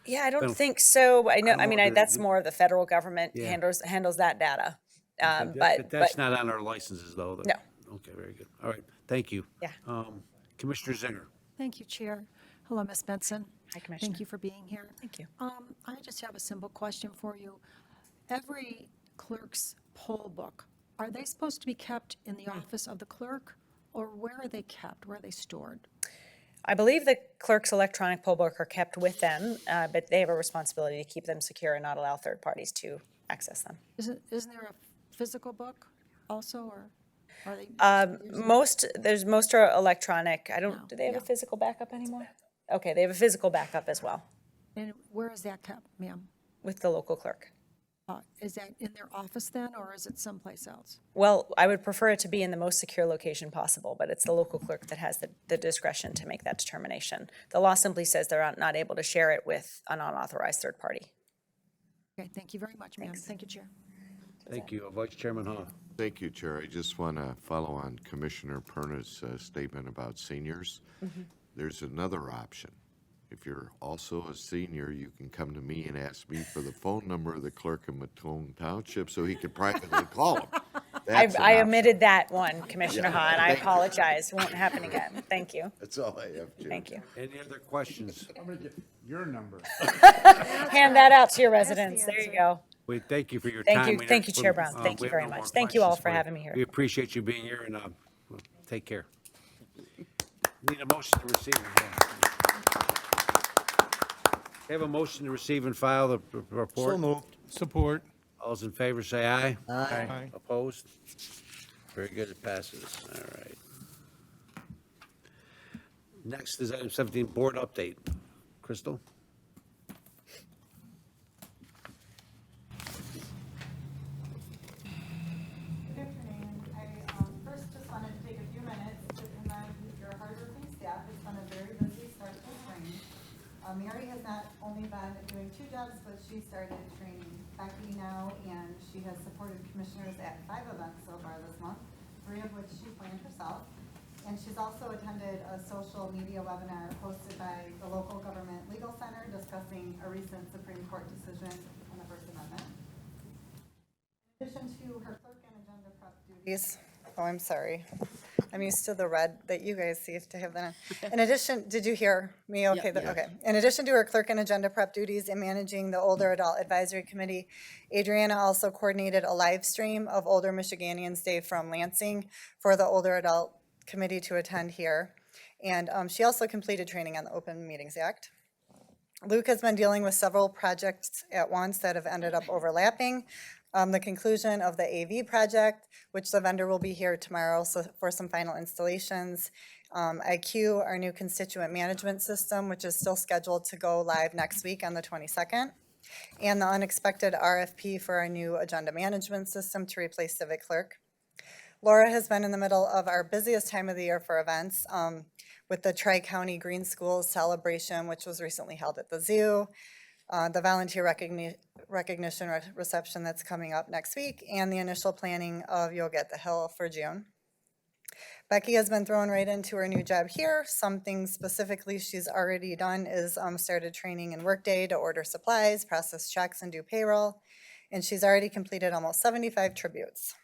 Yeah, I don't think so. I know, that's more of the federal government Yeah. handles that data. But that's not on our licenses, though? No. Okay, very good. All right, thank you. Yeah. Commissioner Zinger. Thank you, Chair. Hello, Ms. Benson. Hi, Commissioner. Thank you for being here. Thank you. I just have a simple question for you. Every clerk's poll book, are they supposed to be kept in the office of the clerk, or where are they kept? Where are they stored? I believe the clerk's electronic poll book are kept with them, but they have a responsibility to keep them secure and not allow third parties to access them. Isn't there a physical book also, or are they? Most are electronic. Do they have yeah. a physical backup anymore? Okay, they have a physical backup as well And where is that kept, ma'am? with the local clerk. Is that in their office then, or is it someplace else? Well, I would prefer it to be in the most secure location possible, but it's the local clerk that has the discretion to make that determination. The law simply says they're not able to share it with an unauthorized third party. Okay, thank you very much, ma'am. Thank you, Chair. Thank you. Vice Chairman Hall. Thank you, Chair. I just want to follow on Commissioner Perna's statement about seniors. There's another option. If you're also a senior, you can come to me and ask me for the phone number of the clerk in Macomb Township so he could privately call him. That's an I option. omitted that one, Commissioner Yeah, Ha, and I thank you. apologize. It won't happen again. Thank you. That's all I have, Jim. Thank you. Any other questions? I'm going to get your number. Hand that out to your residents. There you go. We thank you for your Thank time. you. Thank you, Chair Brown. Thank you we have very no much. more Thank you all questions for you. having me here. We appreciate you being here, and take care. Need a motion to receive and file. Have a motion to receive and file the report. So moved. Support. All's in favor, say aye. Aye. Opposed? Very good, it passes. All right. Next is item 17, board update. Crystal? Good afternoon. I first just wanted to take a few minutes to commend your hardworking staff. It's been a very busy start to spring. Mary has not only been doing 2 jobs, but she started training Becky now, and she has supported commissioners at 5 events so far this month, 3 of which she planned herself. And she's also attended a social media webinar hosted by the local government legal center discussing a recent Supreme Court decision on the First Amendment. In addition to her clerk and agenda prep duties, oh, I'm sorry. I'm used to the red that you guys see to have that on. In addition, did you hear me? Okay, okay. In addition to her clerk and agenda prep duties and managing the Older Adult Advisory Committee, Adriana also coordinated a live stream of Older Michiganians Day from Lansing for the Older Adult Committee to attend here. And she also completed training on the Open Meetings Act. Luke has been dealing with several projects at once that have ended up overlapping. The conclusion of the AV project, which the vendor will be here tomorrow for some final installations. IQ, our new constituent management system, which is still scheduled to go live next week on the 22nd. And the unexpected RFP for our new agenda management system to replace Civic Clerk. Laura has been in the middle of our busiest time of the year for events with the Tri-County Green Schools celebration, which was recently held at the zoo, the volunteer recognition reception that's coming up next week, and the initial planning of Yoga at the Hill for June. Becky has been thrown right into her new job here. Something specifically she's already done is started training in Workday to order supplies, process checks, and do payroll. And she's already completed almost 75 tributes.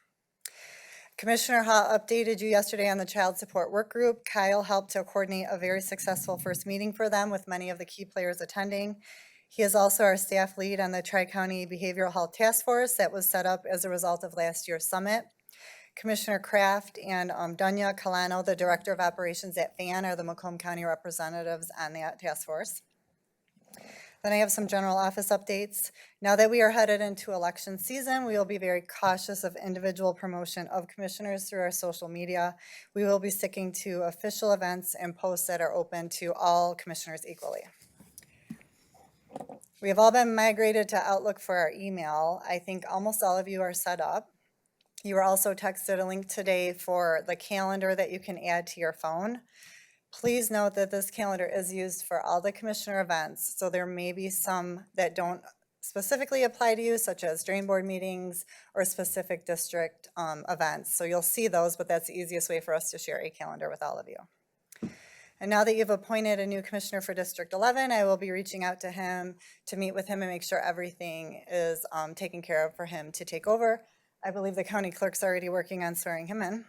Commissioner Ha updated you yesterday on the child support work group. Kyle helped to coordinate a very successful first meeting for them with many of the key players attending. He is also our staff lead on the Tri-County Behavioral Health Task Force that was set up as a result of last year's summit. Commissioner Kraft and Dunya Kalano, the Director of Operations at VAN, are the Macomb County representatives on that task force. Then I have some general office updates. Now that we are headed into election season, we will be very cautious of individual promotion of commissioners through our social media. We will be sticking to official events and posts that are open to all commissioners equally. We have all been migrated to Outlook for our email. I think almost all of you are set up. You were also texted a link today for the calendar that you can add to your phone. Please note that this calendar is used for all the commissioner events, so there may be some that don't specifically apply to you, such as drain board meetings or specific district events. So you'll see those, but that's the easiest way for us to share a calendar with all of you. And now that you've appointed a new commissioner for District 11, I will be reaching out to him to meet with him and make sure everything is taken care of for him to take over. I believe the county clerk's already working on swearing him in.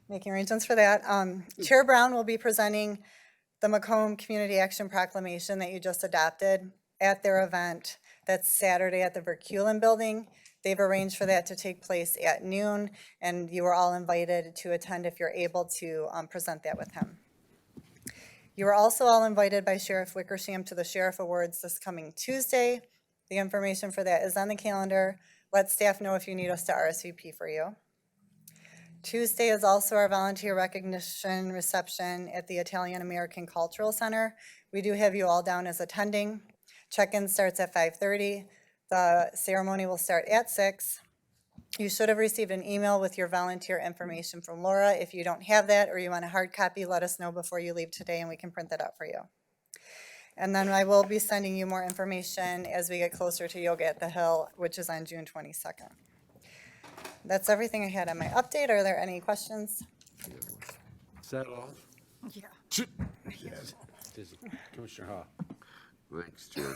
Making arrangements for that. Chair Brown will be presenting the Macomb Community Action Proclamation that you just adopted at their event. That's Saturday at the Verkulen Building. They've arranged for that to take place at noon, and you are all invited to attend if you're able to present that with him. You are also all invited by Sheriff Wickersham to the Sheriff Awards this coming Tuesday. The information for that is on the calendar. Let staff know if you need us to RSVP for you. Tuesday is also our volunteer recognition reception at the Italian American Cultural Center. We do have you all down as attending. Check-in starts at 5:30. The ceremony will start at 6. You should have received an email with your volunteer information from Laura. If you don't have that or you want a hard copy, let us know before you leave today and we can print that out for you. And then I will be sending you more information as we get closer to Yoga at the Hill, which is on June 22nd. That's everything I had on my update. Are there any questions? Is that all? Yeah. Commissioner Ha. Thanks, Chair.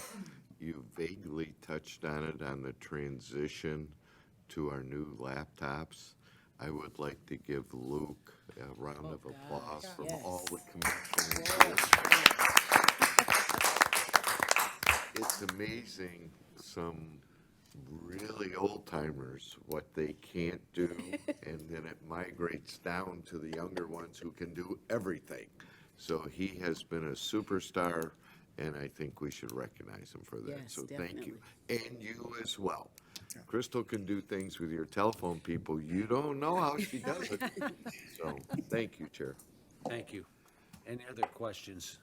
You vaguely touched on it on the transition to our new laptops. I would like to give Luke a round of applause from all the commissioners. It's amazing, some really old timers, what they can't do, and then it migrates down to the younger ones who can do everything. So he has been a superstar, and I think we should recognize him for that. Yes, so definitely. thank you. And you as well. Crystal can do things with your telephone, people. You don't know how she does it. So thank you, Chair. Thank you. Any other questions?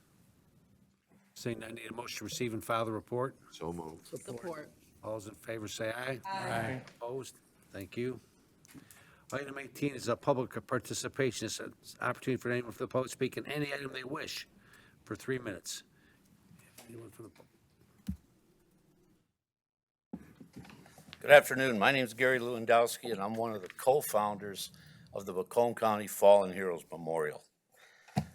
Seeing none, need a motion to receive and file the report. So moved. Support. All those in favor say aye. Aye. Opposed? Thank you. Item 18 is a public participation. It's an opportunity for anyone from the public to speak on any item they wish for 3 minutes. Anyone from the public? Good afternoon. My name is Gary Lewandowski, and I'm one of the co-founders of the Macomb County Fallen Heroes Memorial.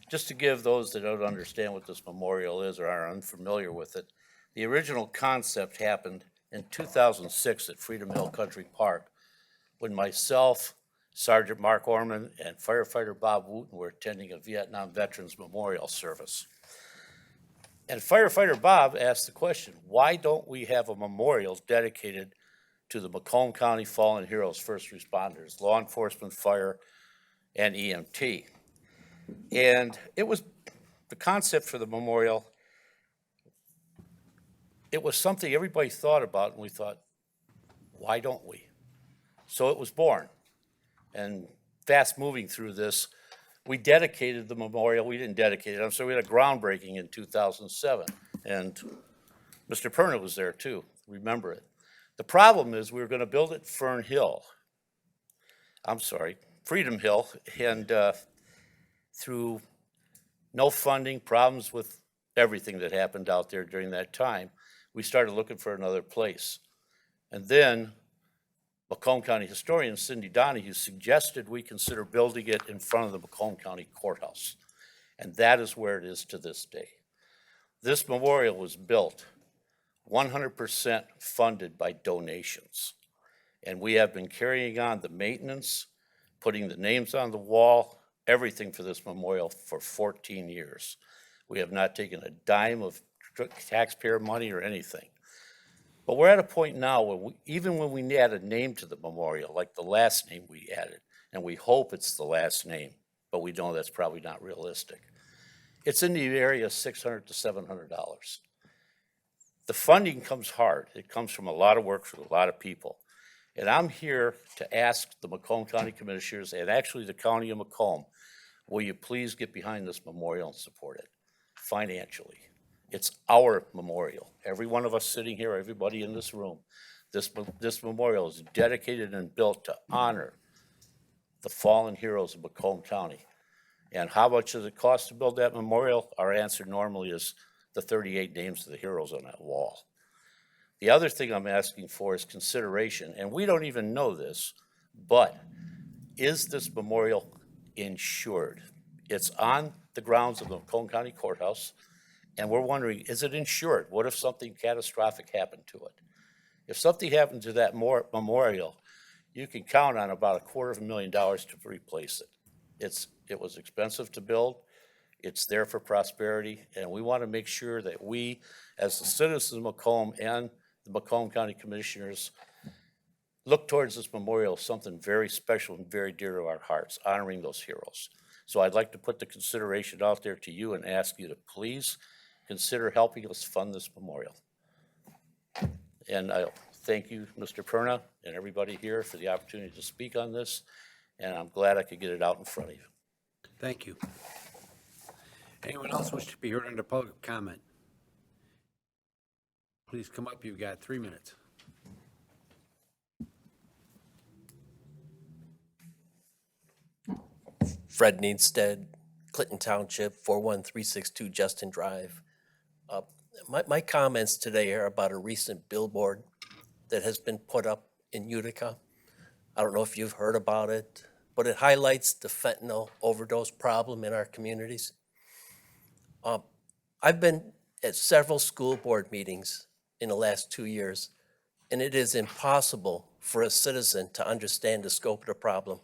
Just to give those that don't understand what this memorial is or are unfamiliar with it, the original concept happened in 2006 at Freedom Hill Country Park when myself, Sergeant Mark Orman and firefighter Bob Wooten were attending a Vietnam Veterans Memorial Service. And firefighter Bob asked the question, why don't we have a memorial dedicated to the Macomb County fallen heroes, first responders, law enforcement, fire, and EMT? And it was the concept for the memorial. It was something everybody thought about, and we thought, why don't we? So it was born. And fast moving through this, we dedicated the memorial. We didn't dedicate it. I'm sorry, we had a groundbreaking in 2007. And Mr. Perna was there too. Remember it. The problem is we were going to build it Freedom Hill. And through no funding, problems with everything that happened out there during that time, we started looking for another place. And then Macomb County historian Cindy Donahue suggested we consider building it in front of the Macomb County Courthouse. And that is where it is to this day. This memorial was built 100% funded by donations. And we have been carrying on the maintenance, putting the names on the wall, everything for this memorial for 14 years. We have not taken a dime of taxpayer money or anything. But we're at a point now where even when we add a name to the memorial, like the last name we added, and we hope it's the last name, but we know that's probably not realistic. It's in the area of $600 to $700. The funding comes hard. It comes from a lot of work for a lot of people. And I'm here to ask the Macomb County Commissioners and actually the County of Macomb, will you please get behind this memorial and support it financially? It's our memorial. Every one of us sitting here, everybody in this room, this memorial is dedicated and built to honor the fallen heroes of Macomb County. And how much does it cost to build that memorial? Our answer normally is the 38 names of the heroes on that wall. The other thing I'm asking for is consideration, and we don't even know this, but is this memorial insured? It's on the grounds of the Macomb County Courthouse. And we're wondering, is it insured? What if something catastrophic happened to it? If something happened to that memorial, you can count on about $250,000 to replace it. It was expensive to build. It's there for prosperity. And we want to make sure that we, as the citizens of Macomb and the Macomb County Commissioners, look towards this memorial as something very special and very dear to our hearts, honoring those heroes. So I'd like to put the consideration out there to you and ask you to please consider helping us fund this memorial. And I thank you, Mr. Perna, and everybody here for the opportunity to speak on this, and I'm glad I could get it out in front of you. Thank you. Anyone else wish to be heard under public comment? Please come up. You've got 3 minutes. Fred Needstead, Clinton Township, 41362 Justin Drive. My comments today are about a recent billboard that has been put up in Utica. I don't know if you've heard about it, but it highlights the fentanyl overdose problem in our communities. I've been at several school board meetings in the last 2 years, and it is impossible for a citizen to understand the scope of the problem.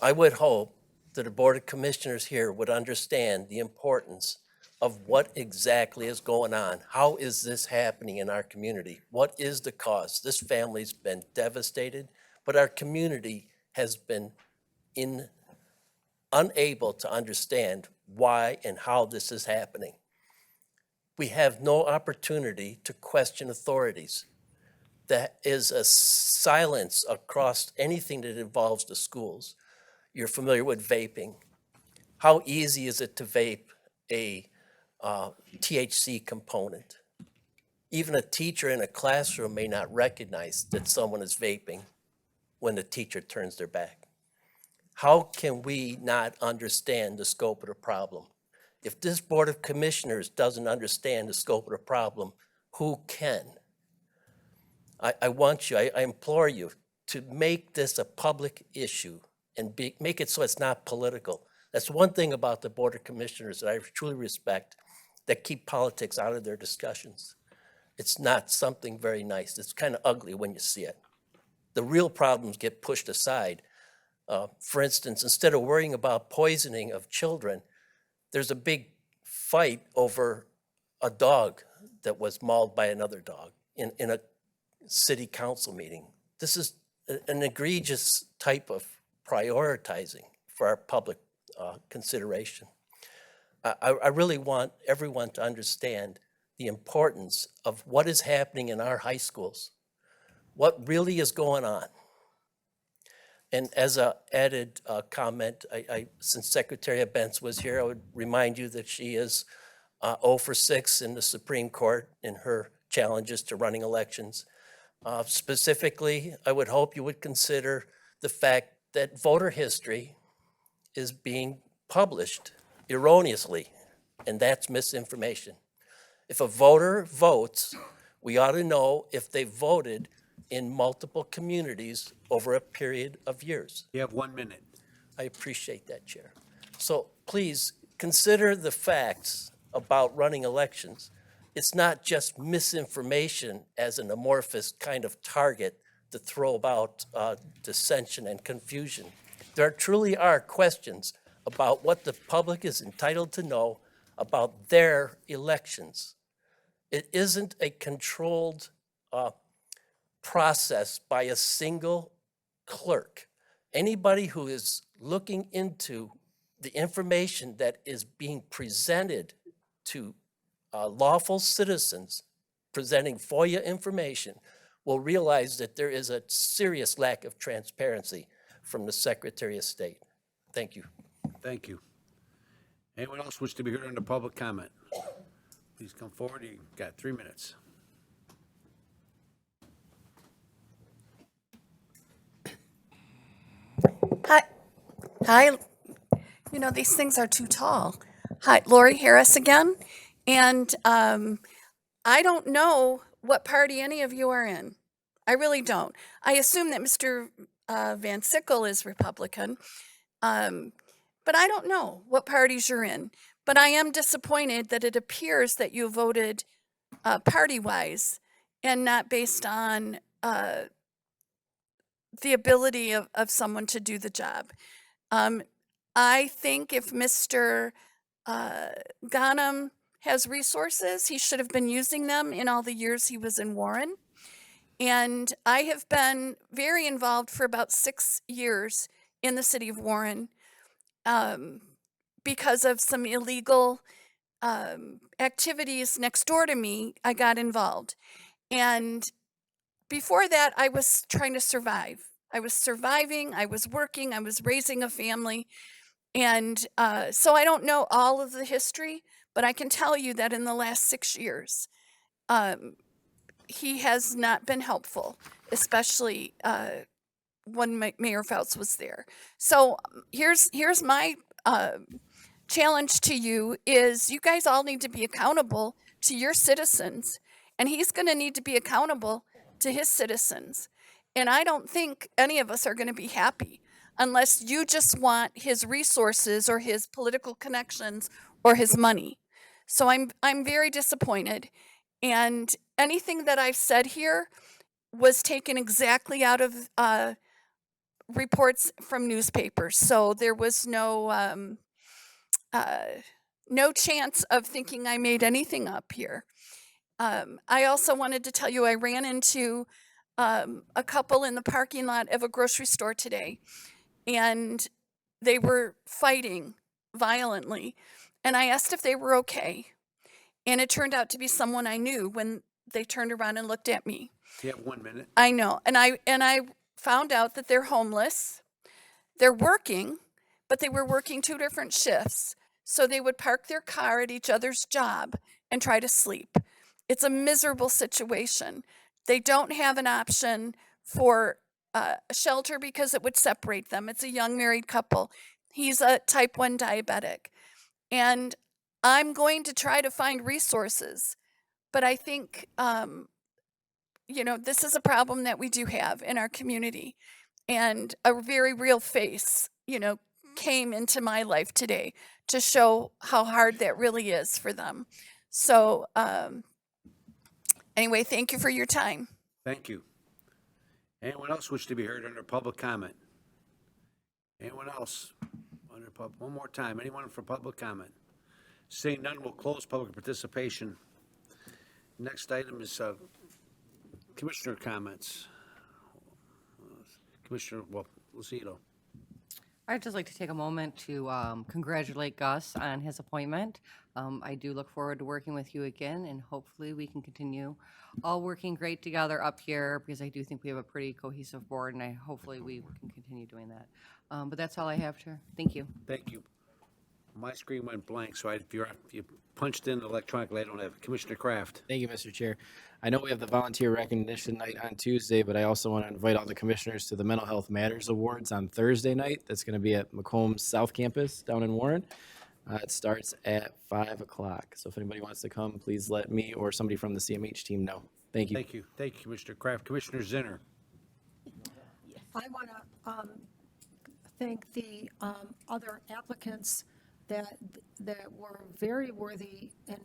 I would hope that the Board of Commissioners here would understand the importance of what exactly is going on. How is this happening in our community? What is the cause? This family's been devastated, but our community has been unable to understand why and how this is happening. We have no opportunity to question authorities. There is a silence across anything that involves the schools. You're familiar with vaping. How easy is it to vape a THC component? Even a teacher in a classroom may not recognize that someone is vaping when the teacher turns their back. How can we not understand the scope of the problem? If this Board of Commissioners doesn't understand the scope of the problem, who can? I want you, I implore you to make this a public issue and make it so it's not political. That's one thing about the Board of Commissioners that I truly respect, that keep politics out of their discussions. It's not something very nice. It's kind of ugly when you see it. The real problems get pushed aside For instance, instead of worrying about poisoning of children, there's a big fight over a dog that was mauled by another dog in a city council meeting. This is an egregious type of prioritizing for our public consideration. I really want everyone to understand the importance of what is happening in our high schools, what really is going on. And as an added comment, since Secretary Bentz was here, I would remind you that she is 0 for 6 in the Supreme Court in her challenges to running elections. Specifically, I would hope you would consider the fact that voter history is being published erroneously, and that's misinformation. If a voter votes, we ought to know if they voted in multiple communities over a period of years. You have 1 minute. I appreciate that, Chair. So please consider the facts about running elections. It's not just misinformation as an amorphous kind of target to throw about dissension and confusion. There truly are questions about what the public is entitled to know about their elections. It isn't a controlled process by a single clerk. Anybody who is looking into the information that is being presented to lawful citizens presenting FOIA information will realize that there is a serious lack of transparency from the Secretary of State. Thank you. Thank you. Anyone else wish to be heard under public comment? Please come forward. You got 3 minutes. Hi. You know, these things are too tall. Hi, Lori Harris again. And I don't know what party any of you are in. I really don't. I assume that Mr. VanSyckel is Republican. But I don't know what parties you're in. But I am disappointed that it appears that you voted party-wise and not based on the ability of someone to do the job. I think if Mr. Ghanem has resources, he should have been using them in all the years he was in Warren. And I have been very involved for about 6 years in the city of Warren because of some illegal activities next door to me. I got involved. And before that, I was trying to survive. I was surviving, I was working, I was raising a family. And so I don't know all of the history, but I can tell you that in the last 6 years, he has not been helpful, especially when Mayor Fouts was there. So here's my challenge to you is you guys all need to be accountable to your citizens, and he's going to need to be accountable to his citizens. And I don't think any of us are going to be happy unless you just want his resources or his political connections or his money. So I'm very disappointed. And anything that I've said here was taken exactly out of reports from newspapers. So there was no chance of thinking I made anything up here. I also wanted to tell you I ran into a couple in the parking lot of a grocery store today, and they were fighting violently. And I asked if they were okay. And it turned out to be someone I knew when they turned around and looked at me. You have 1 minute. I know. And I found out that they're homeless. They're working, but they were working 2 different shifts. So they would park their car at each other's job and try to sleep. It's a miserable situation. They don't have an option for a shelter because it would separate them. It's a young married couple. He's a type 1 diabetic. And I'm going to try to find resources. But I think, this is a problem that we do have in our community. And a very real face, came into my life today to show how hard that really is for them. So anyway, thank you for your time. Thank you. Anyone else wish to be heard under public comment? Anyone else? One more time, anyone for public comment? Seeing none, we'll close public participation. Next item is commissioner comments. Commissioner, Lucido. I'd just like to take a moment to congratulate Gus on his appointment. I do look forward to working with you again, and hopefully we can continue all working great together up here, because I do think we have a pretty cohesive board, and hopefully we can continue doing that. But that's all I have, Chair. Thank you. Thank you. My screen went blank, so if you punched in electronically, I don't have it. Commissioner Kraft. Thank you, Mr. Chair. I know we have the volunteer recognition night on Tuesday, but I also want to invite all the commissioners to the Mental Health Matters Awards on Thursday night. That's going to be at Macomb's South Campus down in Warren. It starts at 5 o'clock. So if anybody wants to come, please let me or somebody from the CMH team know. Thank you. Thank you. Thank you, Commissioner Kraft. Commissioner Zinner. I want to thank the other applicants that were very worthy and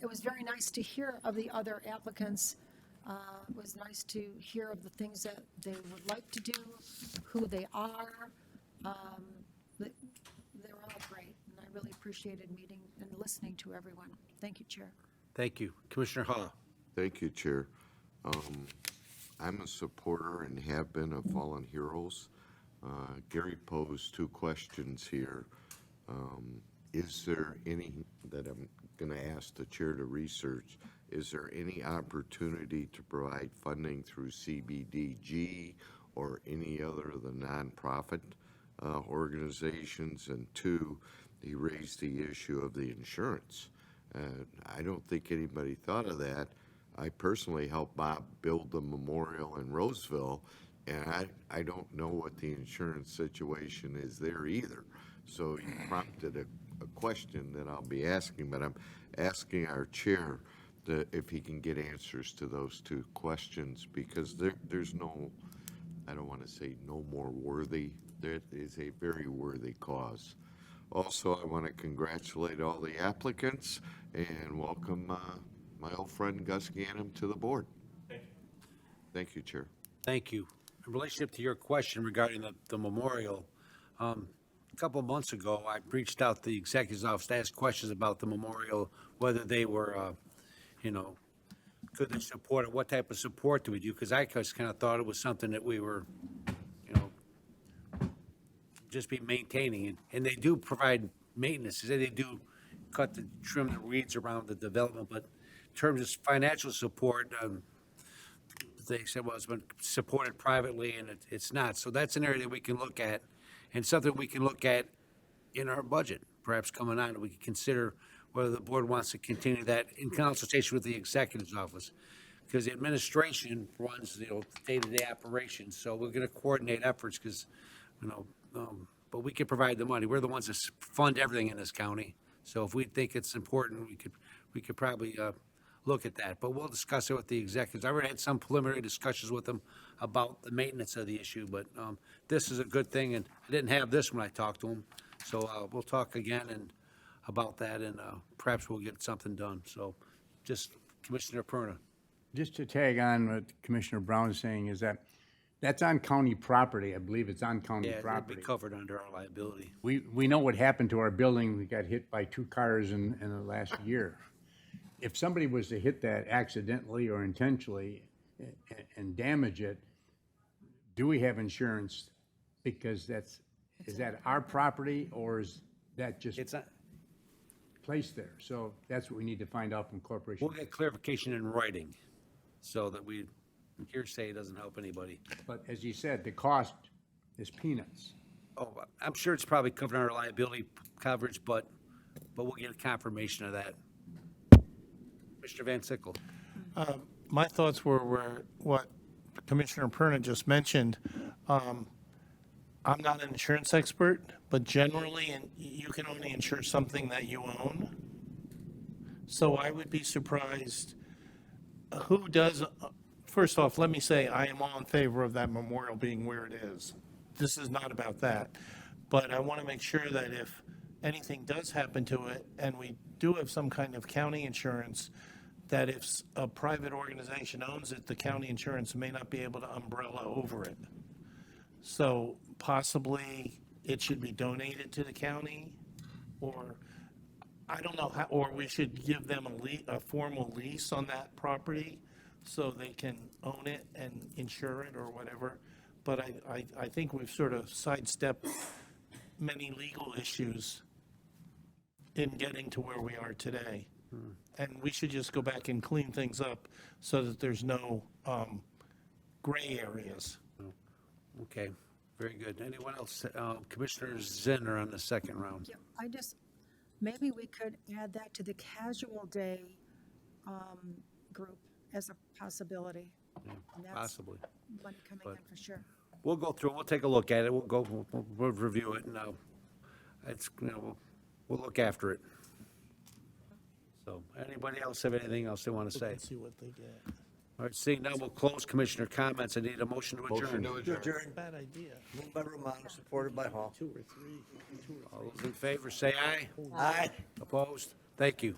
it was very nice to hear of the other applicants. It was nice to hear of the things that they would like to do, who they are. They're all great, and I really appreciated meeting and listening to everyone. Thank you, Chair. Thank you. Commissioner Hall. Thank you, Chair. I'm a supporter and have been of Fallen Heroes. Gary posed two questions here. Is there any, that I'm going to ask the chair to research, is there any opportunity to provide funding through CBDG or any other of the nonprofit organizations? And two, he raised the issue of the insurance. I don't think anybody thought of that. I personally helped Bob build the memorial in Roseville, and I don't know what the insurance situation is there either. So you prompted a question that I'll be asking, but I'm asking our chair if he can get answers to those two questions, because there's no, I don't want to say no more worthy, there is a very worthy cause. Also, I want to congratulate all the applicants and welcome my old friend Gus Ganem to the board. Thank you. Thank you, Chair. Thank you. In relationship to your question regarding the memorial, a couple of months ago, I reached out to the executive's office to ask questions about the memorial, whether they were, could they support it, what type of support do we do? Because I just kind of thought it was something that we were, just be maintaining. And they do provide maintenance. They do trim the weeds around the development, but in terms of financial support, they said, well, it's been supported privately, and it's not. So that's an area that we can look at, and something we can look at in our budget, perhaps coming on. We can consider whether the board wants to continue that in consultation with the executive's office, because the administration runs, day-to-day operations. So we're going to coordinate efforts, because, but we can provide the money. We're the ones that fund everything in this county. So if we think it's important, we could probably look at that. But we'll discuss it with the executives. I already had some preliminary discussions with them about the maintenance of the issue, but this is a good thing, and I didn't have this when I talked to them. So we'll talk again about that, and perhaps we'll get something done. So just Commissioner Perna. Just to tag on what Commissioner Brown is saying is that's on county property. I believe it's on county Yeah, it'd property. be covered under our liability. We know what happened to our building. We got hit by 2 cars in the last year. If somebody was to hit that accidentally or intentionally and damage it, do we have insurance? Because is that our property, or is that just placed there? So that's what we need to find out from corporations. We'll get clarification in writing, so that hearsay doesn't help anybody. But as you said, the cost is peanuts. Oh, I'm sure it's probably covered under liability coverage, but we'll get a confirmation of that. Mr. VanSyckel. My thoughts were what Commissioner Perna just mentioned. I'm not an insurance expert, but generally, you can only insure something that you own. So I would be surprised who does. First off, let me say I am all in favor of that memorial being where it is. This is not about that. But I want to make sure that if anything does happen to it, and we do have some kind of county insurance, that if a private organization owns it, the county insurance may not be able to umbrella over it. So possibly it should be donated to the county, or I don't know how, or we should give them a formal lease on that property so they can own it and insure it or whatever. But I think we've sort of sidestepped many legal issues in getting to where we are today. And we should just go back and clean things up so that there's no gray areas. Okay, very good. Anyone else? Commissioner Zinner on the second round. Yeah, maybe we could add that to the casual day group as a possibility. And that's Possibly. money coming in for sure. We'll go through, we'll take a look at it, we'll review it, and we'll look after it. So, anybody else have anything else they want to say? Let's see what they get. All right, seeing now, we'll close commissioner comments. I need a motion to adjourn. Bad idea. Moved by Romano, supported by Hall. Two or three. All those in favor, say aye. Aye. Opposed? Thank you.